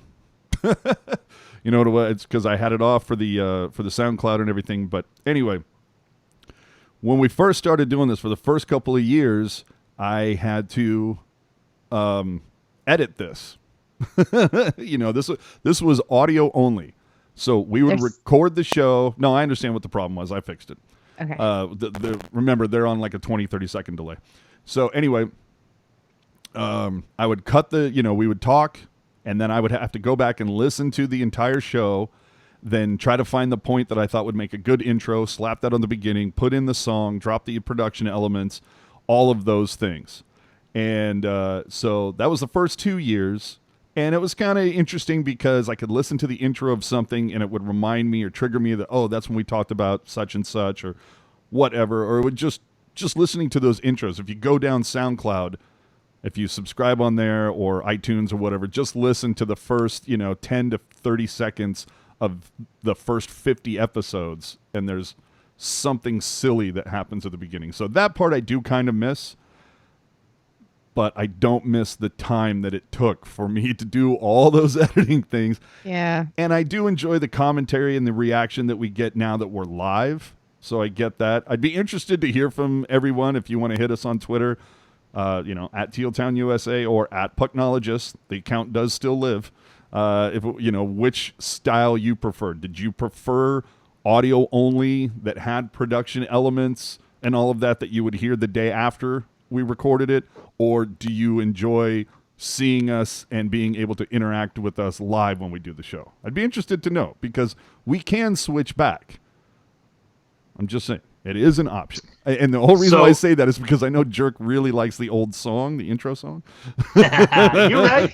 know what? It's because I had it off for the SoundCloud and everything. But anyway, when we first started doing this for the first couple of years, I had to edit this. This was audio only. So we would record the show. No, I understand what the problem was. I fixed it. Okay. Remember, they're on like a 20, 30-second delay. So anyway, I would cut we would talk, and then I would have to go back and listen to the entire show, then try to find the point that I thought would make a good intro, slap that on the beginning, put in the song, drop the production elements, all of those things. And so that was the first 2 years. And it was kind of interesting because I could listen to the intro of something and it would remind me or trigger me that, oh, that's when we talked about such and such or whatever. Or it would just listening to those intros. If you go down SoundCloud, if you subscribe on there or iTunes or whatever, just listen to the first, 10 to 30 seconds of the first 50 episodes. And there's something silly that happens at the beginning. So that part I do kind of miss. But I don't miss the time that it took for me to do all those editing things. Yeah. And I do enjoy the commentary and the reaction that we get now that we're live. So I get that. I'd be interested to hear from everyone if you want to hit us on Twitter, at Tealtown USA or at Pucknologists. The account does still live. Which style you prefer. Did you prefer audio only that had production elements and all of that you would hear the day after we recorded it? Or do you enjoy seeing us and being able to interact with us live when we do the show? I'd be interested to know because we can switch back. I'm just saying. It is an option. And the whole reason why I say that is because I know Jerk really likes the old song, the intro song. You're right.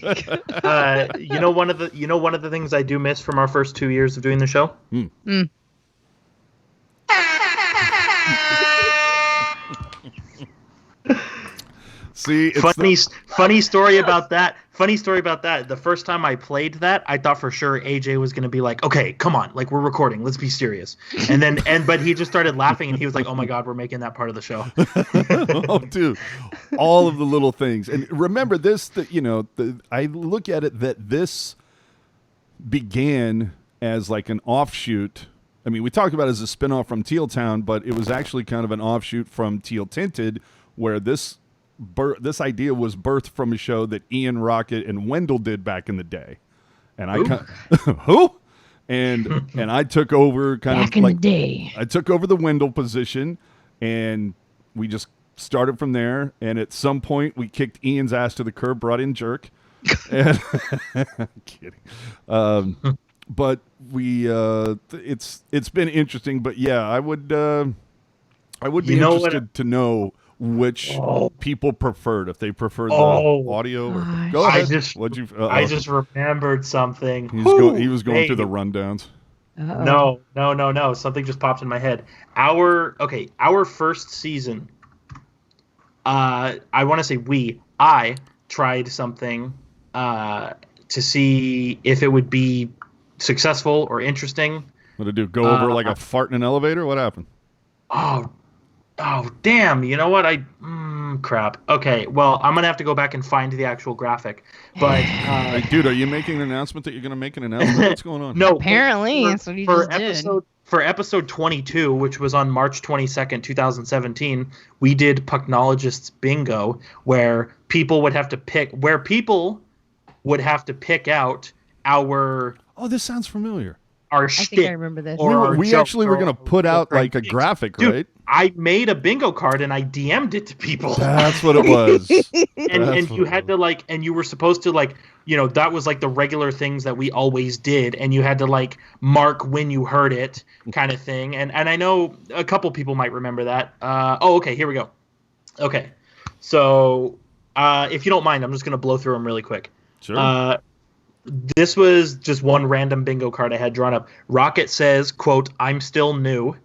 One of the things I do miss from our first 2 years of doing the show? See, funny story about that. Funny story about that. The first time I played that, I thought for sure AJ was going to be like, "Okay, come on, like we're recording. Let's be serious." But he just started laughing and he was like, "Oh my God, we're making that part of the show." Oh, dude, all of the little things. And remember this, I look at it that this began as like an offshoot. I mean, we talk about it as a spinoff from Teal Town, but it was actually kind of an offshoot from Teal Tinted, where this idea was birthed from a show that Ian Rocket and Wendell did back in the day. And who? And I took over back in the day. I took over the Wendell position, and we just started from there. And at some point, we kicked Ian's ass to the curb, brought in Jerk. And I'm kidding. But we it's been interesting. But yeah, I would be interested to know which people preferred, if they preferred the audio. Go ahead. I just remembered something. He was going through the rundowns. No. Something just popped in my head. Our first season. I want to say I tried something to see if it would be successful or interesting. What did it do? Go over like a fart in an elevator? What happened? Oh, damn. You know what? Crap. Okay, well, I'm going to have to go back and find the actual graphic. But, Hey, dude, are you making an announcement that you're going to make an announcement? What's going on? no. Apparently, that's what he just did. For episode 22, which was on March 22nd, 2017, we did Pucknologists Bingo, where people would have to pick out our Oh, this sounds familiar. our I shtick. think I remember this. We actually were going to put out like a graphic, Dude, right? I made a bingo card and I DM'd it to people. That's what it was. and you had to like, and you were supposed to like, that was like the regular things that we always did, and you had to like mark when you heard it, kind of thing. And I know a couple people might remember that. Okay, here we go. Okay, so if you don't mind, I'm just gonna blow through them really quick. Sure. This was just one random bingo card I had drawn up. Rocket says, "quote I'm still new."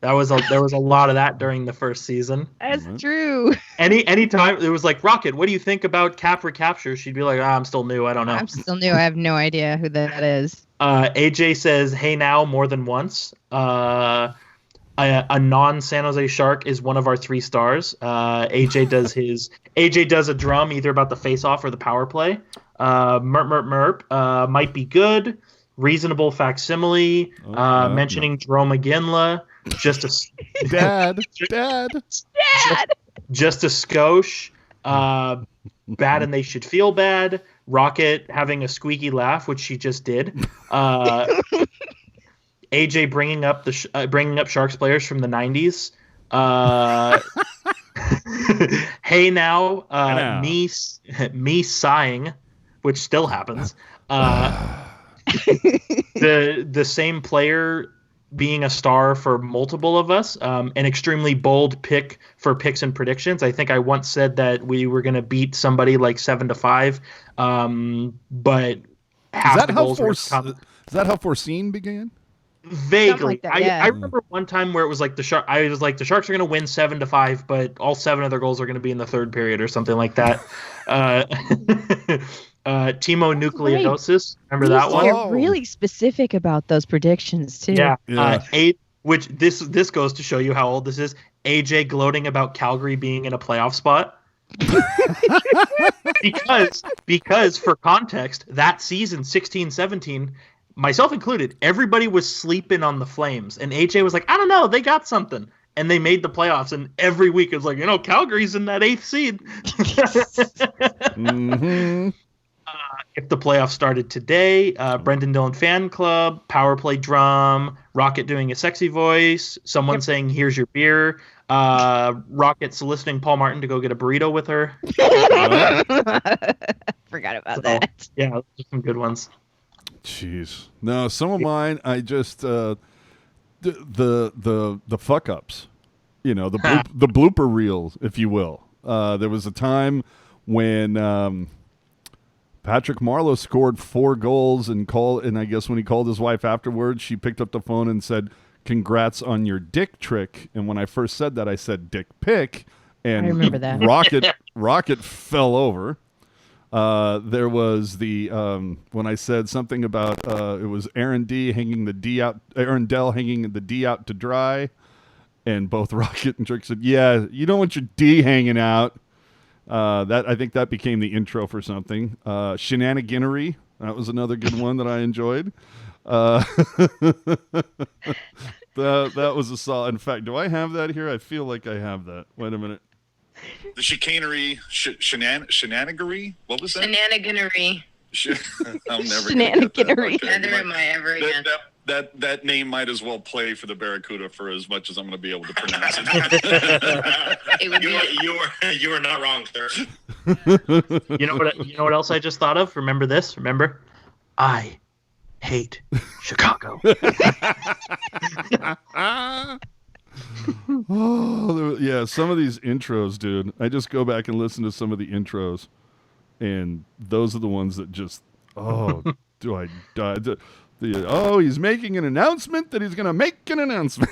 There was a lot of that during the first season. That's true. Anytime it was like, Rocket, what do you think about Cap Recapture? She'd be like, I'm still new. I don't know. I'm still new. I have no idea who that is. AJ says, "Hey now," more than once. A non-San Jose Shark is one of our 3 stars. AJ does a drum either about the face-off or the power play. Merp might be good. Reasonable facsimile. Mentioning Jerome McGinley. Just a Dad. Just a skosh. Bad and they should feel bad. Rocket having a squeaky laugh, which she just did. AJ bringing up Sharks players from the 90s. Hey now, me sighing, which still happens. The same player being a star for multiple of us, an extremely bold pick for picks and predictions. I think I once said that we were going to beat somebody like 7-5, but half the goals were come. Is that how Foreseen began? Vaguely, like that, yeah. I remember one time where it was like the Sharks are going to win 7-5, but all 7 of their goals are going to be in the third period or something like that. Timo Nucleosis, remember that one? You're really specific about those predictions too. Yeah. Yeah. Which this goes to show you how old this is. AJ gloating about Calgary being in a playoff spot. because for context, that season 16-17, myself included, everybody was sleeping on the Flames, and AJ was like, I don't know, they got something, and they made the playoffs, and every week it was like, Calgary's in that 8th seed. Mm-hmm. If the playoffs started today, Brendan Dillon fan club, power play drum, Rocket doing a sexy voice, someone saying, "Here's your beer," Rocket soliciting Paul Martin to go get a burrito with her. Forgot about that. Yeah, those are some good ones. Jeez. No, some of mine, I just the fuck ups, the blooper reels, if you will. There was a time when Patrick Marleau scored 4 goals and I guess when he called his wife afterwards, she picked up the phone and said, "Congrats on your dick trick." And when I first said that, I said dick pic, and I remember that. Rocket fell over. There was the when I said something about it was Aaron Dell hanging the D out to dry, and both Rocket and Trick said, "Yeah, you don't want your D hanging out." I think that became the intro for something. Shenaniganery, that was another good one that I enjoyed. That was a solid. In fact, do I have that here? I feel like I have that. Wait a minute. The chicanery, shenaniganery? What was that? Shenaniganery. I'm never Shenaniganery. Okay. Neither am I ever again. That name might as well play for the Barracuda for as much as I'm going to be able to pronounce it. It would be You are not wrong, sir. You know what else I just thought of? Remember this? Remember? I hate Chicago. Oh, yeah, some of these intros, dude. I just go back and listen to some of the intros, and those are the ones that just, do I die? He's making an announcement that he's going to make an announcement.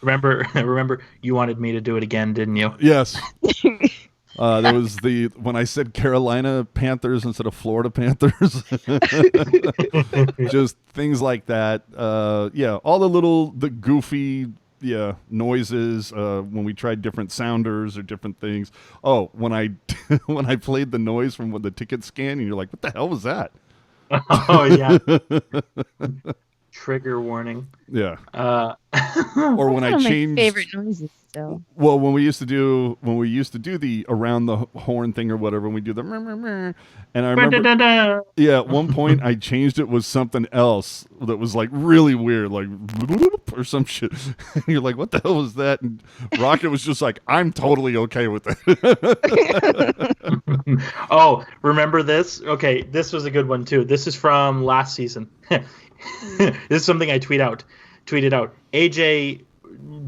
Remember, you wanted me to do it again, didn't you? Yes. There was when I said Carolina Panthers instead of Florida Panthers. Just things like that. Yeah, all the goofy noises when we tried different sounders or different things. Oh, when I when I played the noise from the ticket scan, and you're like, what the hell was that? Oh yeah. Trigger warning. Yeah. Or when I One of my changed favorite noises still. Well, when we used to do the around the horn thing or whatever, when we do the meh, meh, meh, and I remember, yeah, at one point I changed it with something else that was like really weird, like or some shit. And you're like, what the hell was that? And Rocket was just like, I'm totally okay with it. Oh, remember this? Okay, this was a good one too. This is from last season. This is something I tweeted out. AJ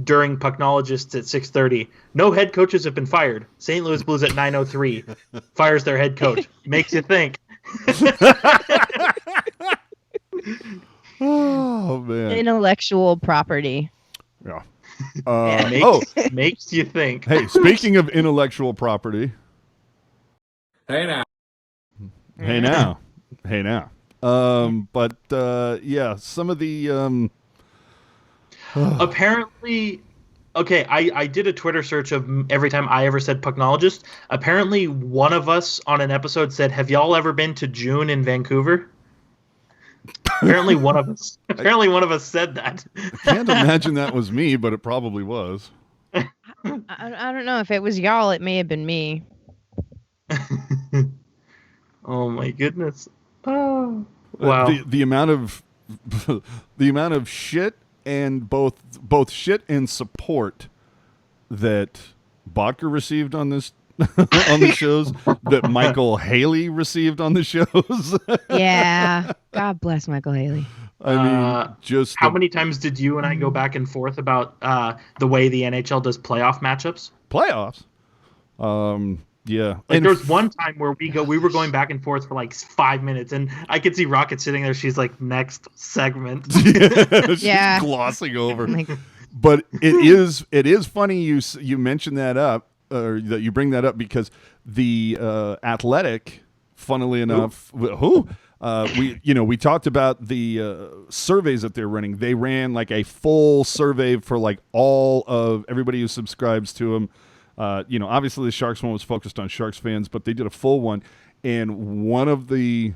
during Pucknologists at 6:30. No head coaches have been fired. St. Louis Blues at 9:03 fires their head coach. Makes you think. Oh man, Intellectual property. yeah. Makes you think. Hey, speaking of intellectual property. Hey now. Hey now. Hey now. But yeah, some of the apparently, okay, I did a Twitter search of every time I ever said Pucknologist. Apparently, one of us on an episode said, "Have y'all ever been to June in Vancouver?" Apparently, one of us. Apparently, one of us said that. I can't imagine that was me, but it probably was. I don't know if it was y'all. It may have been me. Oh my goodness! Oh wow! The amount of the amount of shit and both shit and support that Bodker received on this on the shows, that Michael Haley received on the shows. Yeah. God bless Michael Haley. I mean, just how many times did you and I go back and forth about the way the NHL does playoff matchups? Playoffs. Yeah. Like And there was one time where we were going back and forth for like 5 minutes, and I could see Rocket sitting there. She's like, next segment. She's Yeah. glossing over. Like, But it is funny you mention that up, or that you bring that up, because the Athletic, funnily enough, we talked about the surveys that they're running. They ran like a full survey for like all of everybody who subscribes to them. Obviously the Sharks one was focused on Sharks fans, but they did a full one, and one of the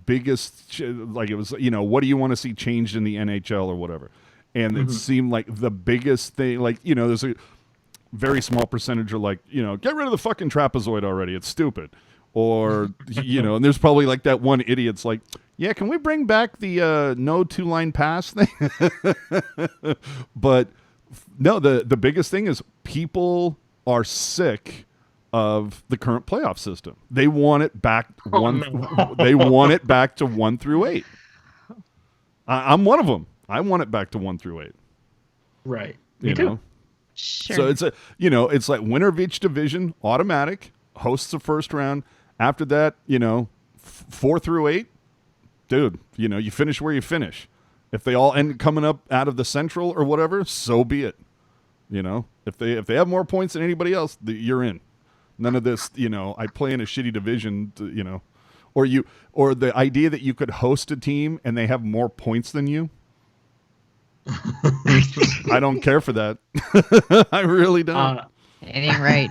biggest, like, it was, what do you want to see changed in the NHL or whatever, and it seemed like the biggest thing, like, there's a very small percentage are like, get rid of the fucking trapezoid already, it's stupid, or and there's probably like that one idiot's like, yeah, can we bring back the no 2-line pass thing? But no, the biggest thing is people are sick of the current playoff system. They want it back They want it back to 1 through 8. I'm one of them. I want it back to 1 through 8. Right. Me too. sure. So it's it's like winner of each division, automatic, hosts the first round. After that, 4 through 8, dude, you finish where you finish. If they all end coming up out of the Central or whatever, so be it. If they have more points than anybody else, you're in. None of this, I play in a shitty division, or the idea that you could host a team and they have more points than you. I don't care for that. I really don't. It ain't right.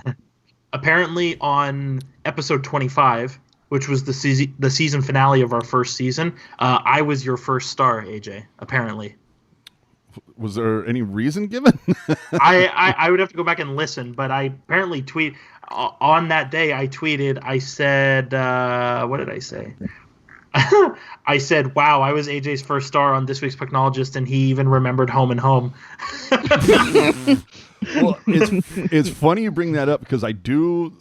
Apparently on episode 25, which was the season finale of our first season, I was your first star, AJ, apparently. Was there any reason given? I would have to go back and listen, but I apparently on that day. I tweeted. I said, what did I say? I said, "Wow, I was AJ's first star on this week's Pucknologist, and he even remembered Home and Home." Well, it's funny you bring that up, because I do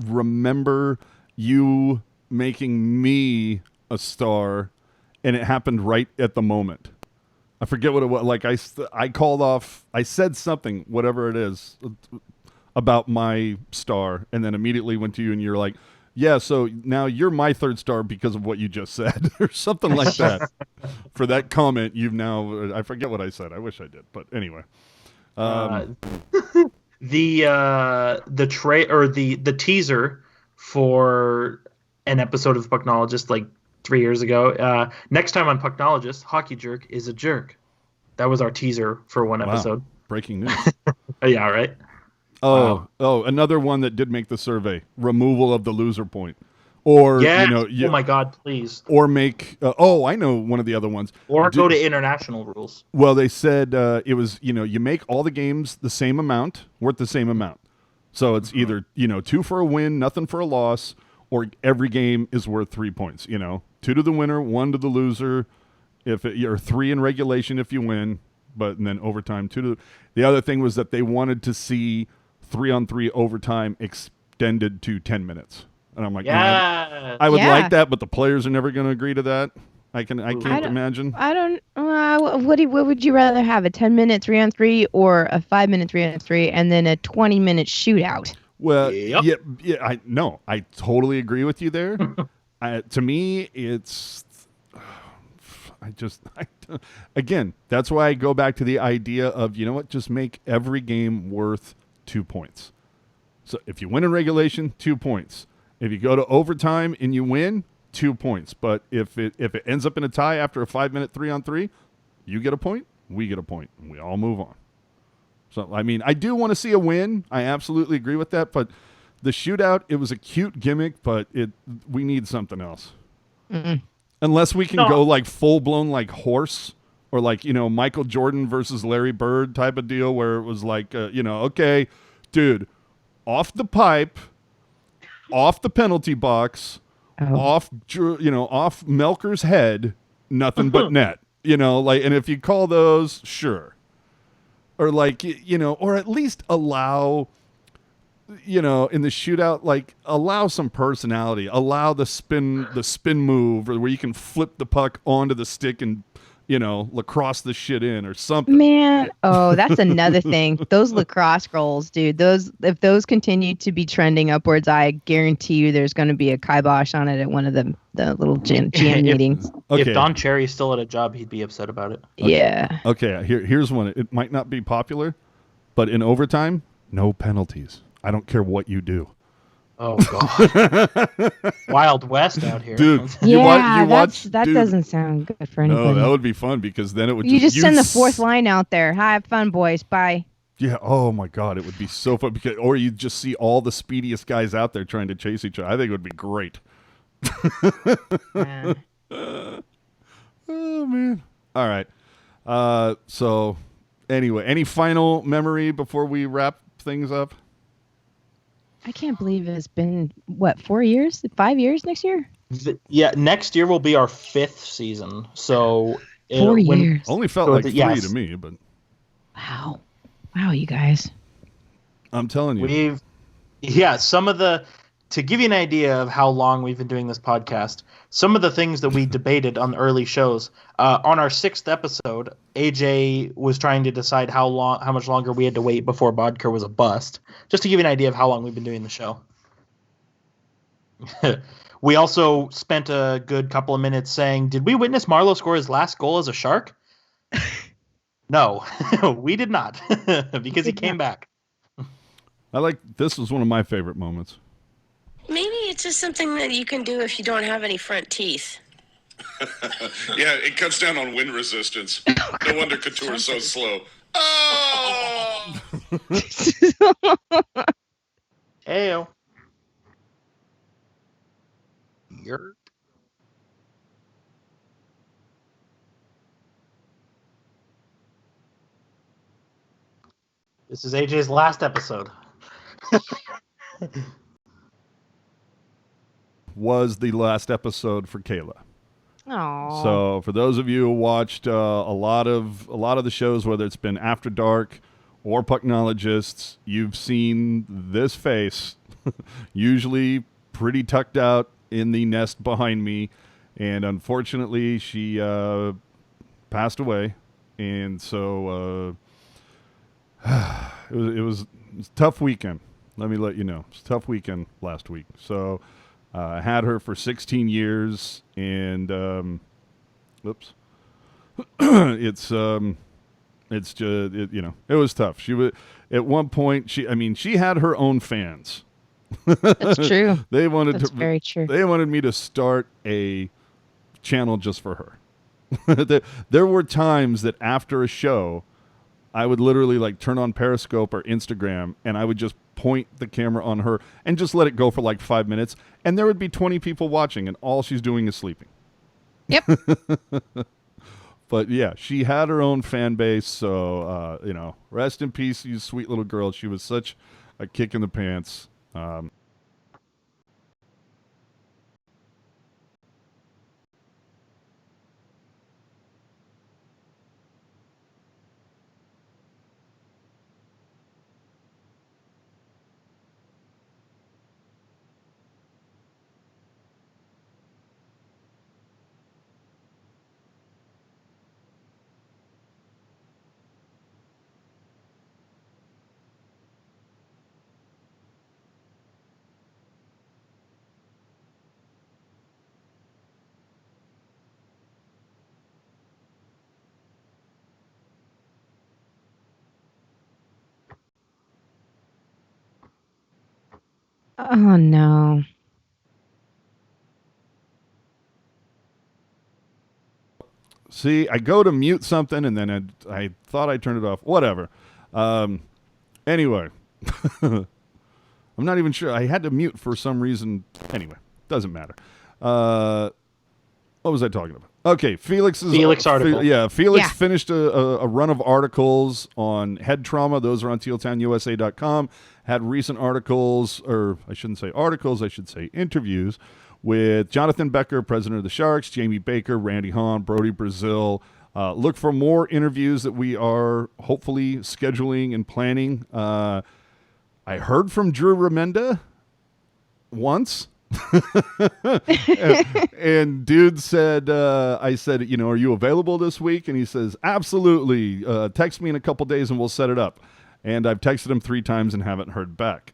remember you making me a star, and it happened right at the moment. I forget what it was. Like I called off. I said something, whatever it is, about my star, and then immediately went to you, and you're like, "Yeah, so now you're my third star because of what you just said," or something like that. For that comment, you've now. I forget what I said. I wish I did, but anyway. the teaser for an episode of Pucknologist like 3 years ago. Next time on Pucknologist, Hockey Jerk is a jerk. That was our teaser for one episode. Breaking news. Yeah, right. Oh, another one that did make the survey: removal of the loser point, or Yeah. oh my God, please. or make. I know one of the other ones. Or go to international rules. Well, they said it was you make all the games the same amount, worth the same amount. So it's either 2 for a win, nothing for a loss, or every game is worth 3 points. 2 to the winner, 1 to the loser. If you're 3 in regulation if you win, and then overtime 2 to the other thing was that they wanted to see 3-on-3 overtime extended to 10 minutes. And I'm like, yeah, I would like that, but the players are never going to agree to that. I can't imagine. I don't. What would you rather have? A 10-minute 3-on-3 or a 5-minute 3-on-3 and then a 20-minute shootout? Well, Yep. I totally agree with you there. To me, it's again, that's why I go back to the idea of, just make every game worth 2 points. So if you win in regulation, 2 points. If you go to overtime and you win, 2 points. But if it ends up in a tie after a 5-minute 3-on-3, you get a point, we get a point, and we all move on. So, I mean, I do want to see a win. I absolutely agree with that. But the shootout, it was a cute gimmick, but we need something else. Mm-mm. Unless we can go like full-blown like horse or like, Michael Jordan versus Larry Bird type of deal where it was like, okay, dude, off the pipe, off the penalty box, off Melker's head, nothing but net. And if you call those, sure. Or like, or at least allow, in the shootout, like allow some personality, allow the spin move, or where you can flip the puck onto the stick and, lacrosse the shit in or something. Man, that's another thing. Those lacrosse goals, dude. If those continue to be trending upwards, I guarantee you there's going to be a kibosh on it at one of the little GM meetings. Okay. If Don Cherry's still at a job, he'd be upset about it. Okay. Yeah. Okay, here's one. It might not be popular, but in overtime, no penalties. I don't care what you do. Oh, God. Wild West out here. Dude, that doesn't sound good for anybody. No, that would be fun because then it would you just send the fourth line out there. Have fun, boys. Bye. Yeah, oh my God, it would be so fun. Or you just see all the speediest guys out there trying to chase each other. I think it would be great. Oh, man. All right. So, anyway, any final memory before we wrap things up? I can't believe it's been, 4 years? 5 years next year? Next year will be our 5th season. So 4 years. Only felt like 3 to me, but wow, you guys. I'm telling you, to give you an idea of how long we've been doing this podcast, some of the things that we debated on the early shows. On our 6th episode, AJ was trying to decide how much longer we had to wait before Bodker was a bust. Just to give you an idea of how long we've been doing the show. We also spent a good couple of minutes saying, did we witness Marlowe score his last goal as a Shark? No, we did not, because he came back. This was one of my favorite moments. Maybe it's just something that you can do if you don't have any front teeth. Yeah, it cuts down on wind resistance. No wonder Couture is so slow. Oh! Ayo. Yerp. This is AJ's last episode. Was the last episode for Kayla. Aww. So for those of you who watched a lot of the shows, whether it's been After Dark or Pucknologists, you've seen this face, usually pretty tucked out in the nest behind me, and unfortunately she passed away, and so it was a tough weekend. Let me let you know, it was a tough weekend last week. So. I had her for 16 years, and it's It's just, it was tough. She was, at one point, she had her own fans. That's true. That's very true. They wanted me to start a channel just for her. There were times that after a show, I would literally like turn on Periscope or Instagram and I would just point the camera on her and just let it go for like 5 minutes. And there would be 20 people watching and all she's doing is sleeping. Yep. But yeah, she had her own fan base. So, rest in peace, you sweet little girl. She was such a kick in the pants. Oh no. See, I go to mute something and then I thought I turned it off. Whatever. Anyway, I'm not even sure. I had to mute for some reason. Anyway, doesn't matter. What was I talking about? Okay, Felix article. Felix finished a run of articles on head trauma. Those are on tealtownusa.com. Had recent articles, or I shouldn't say articles, I should say interviews with Jonathan Becker, president of the Sharks, Jamie Baker, Randy Hahn, Brody Brazil. Look for more interviews that we are hopefully scheduling and planning. I heard from Drew Remenda once. and dude said, I said, are you available this week? And he says, absolutely. Text me in a couple days and we'll set it up. And I've texted him 3 times and haven't heard back.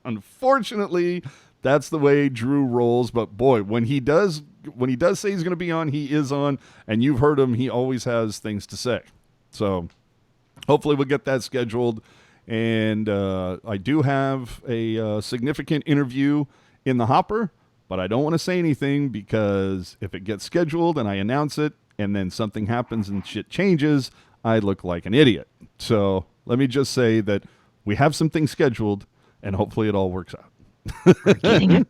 Unfortunately, that's the way Drew rolls. But boy, when he does say he's going to be on, he is on. And you've heard him. He always has things to say. So hopefully we'll get that scheduled. And I do have a significant interview in the hopper, but I don't want to say anything because if it gets scheduled and I announce it and then something happens and shit changes, I look like an idiot. So let me just say that we have some things scheduled and hopefully it all works out.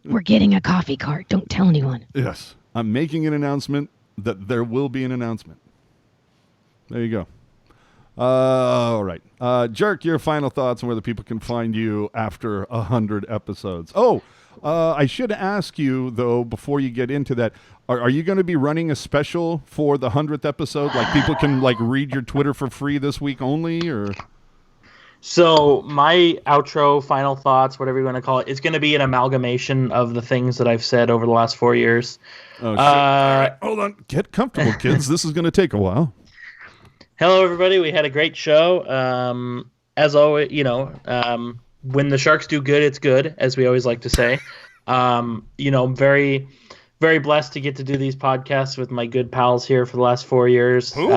We're getting a coffee cart. Don't tell anyone. Yes. I'm making an announcement that there will be an announcement. There you go. All right. Jerk, your final thoughts on where the people can find you after 100 episodes. I should ask you, though, before you get into that, are you going to be running a special for the 100th episode? Like people can read your Twitter for free this week only, or? So my outro, final thoughts, whatever you want to call it, is going to be an amalgamation of the things that I've said over the last 4 years. Oh, shit. All right, hold on. Get comfortable, kids. This is going to take a while. Hello, everybody. We had a great show. As always, when the Sharks do good, it's good, as we always like to say. Very, very blessed to get to do these podcasts with my good pals here for the last 4 years. Who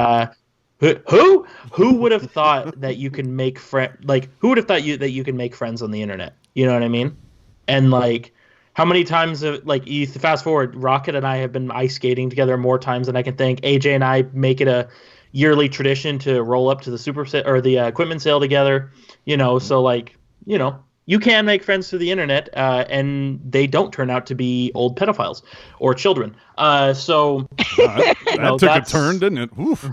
would have thought that you can make who would have thought that you can make friends on the internet? You know what I mean? And how many times you fast forward, Rocket and I have been ice skating together more times than I can think. AJ and I make it a yearly tradition to roll up to the the equipment sale together. You can make friends through the internet, and they don't turn out to be old pedophiles or children. That took a turn, didn't it? Oof.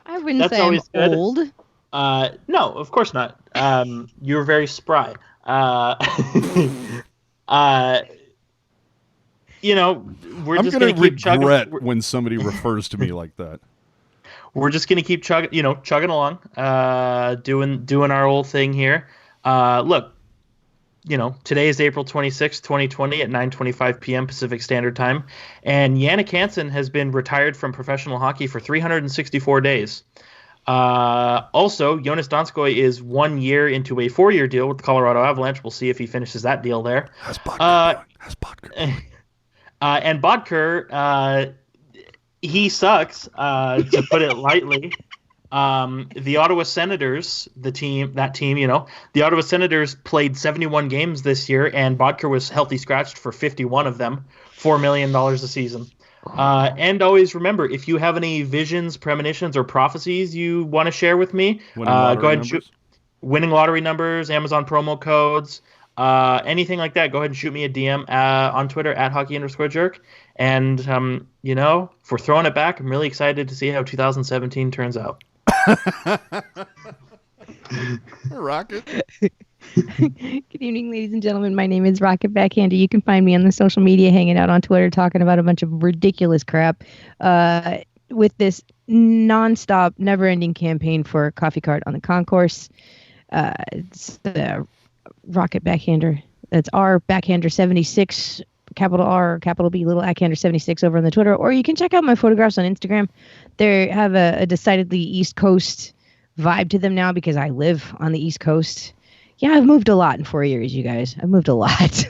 I wouldn't say I'm old. No, of course not. You're very spry. We're just going to keep chugging. When somebody refers to me like that. We're just going to keep chugging along, doing our old thing here. Look, today is April 26th, 2020 at 9:25 p.m. Pacific Standard Time, and Jannik Hansen has been retired from professional hockey for 364 days. Also, Jonas Donskoi is 1 year into a 4-year deal with the Colorado Avalanche. We'll see if he finishes that deal there. How's Bodker? And Bodker, he sucks, to put it lightly. The Ottawa Senators, the team, the Ottawa Senators played 71 games this year, and Bodker was healthy scratched for 51 of them, $4 million a season. And always remember, if you have any visions, premonitions, or prophecies you want to share with me, go ahead and shoot winning lottery numbers, Amazon promo codes, anything like that. Go ahead and shoot me a DM on Twitter at @hockey_jerk. And, if we're throwing it back, I'm really excited to see how 2017 turns out. Rocket. Good evening, ladies and gentlemen. My name is Rocket Backhander. You can find me on the social media, hanging out on Twitter, talking about a bunch of ridiculous crap with this nonstop, never-ending campaign for a coffee cart on the concourse. It's Rocket Backhander. That's R Backhander 76, capital R, capital B, little Backhander 76 over on the Twitter. Or you can check out my photographs on Instagram. They have a decidedly East Coast vibe to them now because I live on the East Coast. Yeah, I've moved a lot in 4 years, you guys. I've moved a lot.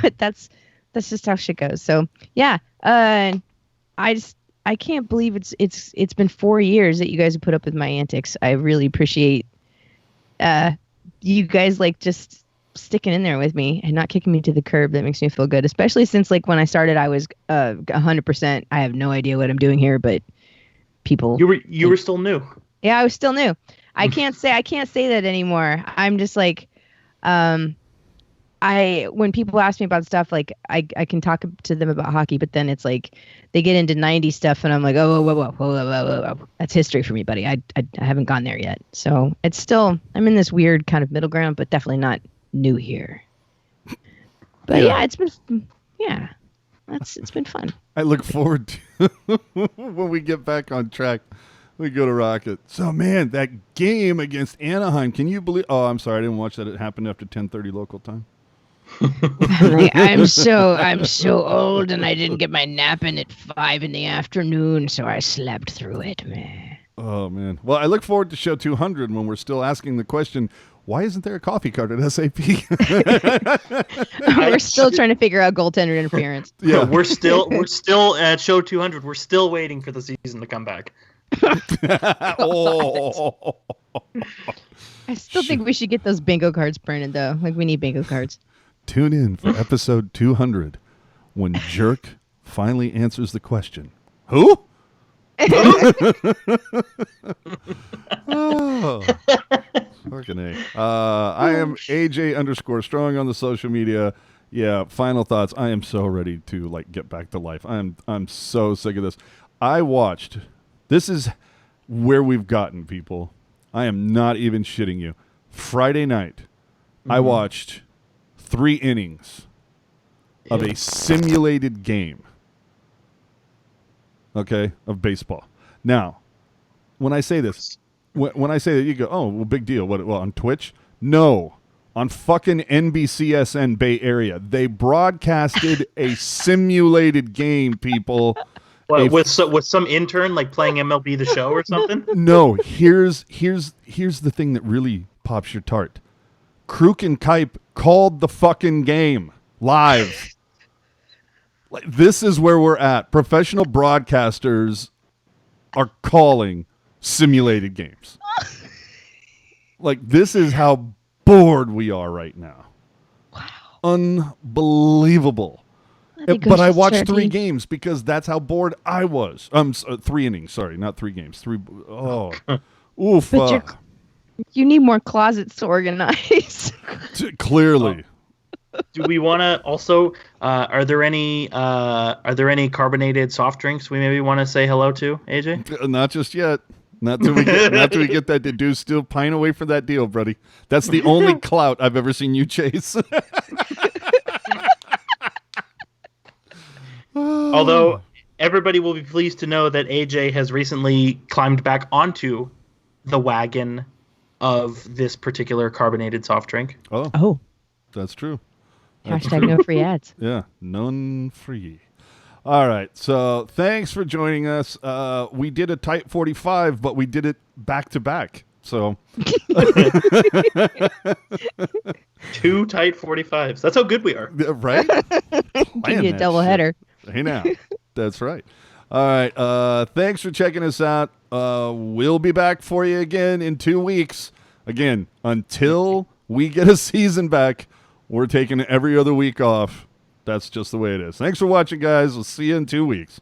But that's just how shit goes. So yeah, I can't believe it's been 4 years that you guys have put up with my antics. I really appreciate you guys just sticking in there with me and not kicking me to the curb. That makes me feel good, especially since when I started I was 100%. I have no idea what I'm doing here, but people. You were still new. Yeah, I was still new. I can't say that anymore. I'm just when people ask me about stuff, I can talk to them about hockey, but then it's they get into 90s stuff and I'm like, oh, whoa. That's history for me, buddy. I haven't gone there yet. So it's still, I'm in this weird kind of middle ground, but definitely not new here. But yeah, it's been fun. I look forward to when we get back on track. We go to Rocket. So, man, that game against Anaheim, can you believe? Oh, I'm sorry. I didn't watch that. It happened after 10:30 local time. I'm so old, and I didn't get my nap in at 5 p.m, so I slept through it, man. Oh, man. Well, I look forward to show 200 when we're still asking the question, why isn't there a coffee cart at SAP? We're still trying to figure out goaltender interference. Yeah, we're still at show 200. We're still waiting for the season to come back. Oh. I still think we should get those bingo cards printed, though. We need bingo cards. Tune in for episode 200 when Jerk finally answers the question. Who? Oh. Fucking A. I am AJ_strong on the social media. Yeah, final thoughts. I am so ready to get back to life. I'm so sick of this. I watched. This is where we've gotten, people. I am not even shitting you. Friday night, I watched 3 innings of a simulated game. Okay, of baseball. Now, when I say this, when I say that, you go, oh, well, big deal. What? Well, on Twitch? No. On fucking NBCSN Bay Area. They broadcasted a simulated game, people. What, with some intern playing MLB The Show or something? No, here's the thing that really pops your tart. Kruk and Kipe called the fucking game live. This is where we're at. Professional broadcasters are calling simulated games. This is how bored we are right now. Wow. Unbelievable. But I watched 3 games because that's how bored I was. 3 innings, sorry, not 3 games. 3. Oh, oof. You need more closets to organize. Clearly. Do we want to also? Are there any carbonated soft drinks we maybe want to say hello to, AJ? Not just yet. Not till we get that Deduce Still pine away for that deal, buddy. That's the only clout I've ever seen you chase. Although everybody will be pleased to know that AJ has recently climbed back onto the wagon of this particular carbonated soft drink. Oh, that's true. Hashtag no free ads. Yeah, none free. All right, so thanks for joining us. We did a tight 45, but we did it back to back. So 2 tight 45s. That's how good we are. Right? Give you a double header. Hey now. That's right. All right. Thanks for checking us out. we'll be back for you again in 2 weeks. Again, until we get a season back, we're taking every other week off. That's just the way it is. Thanks for watching, guys. We'll see you in 2 weeks.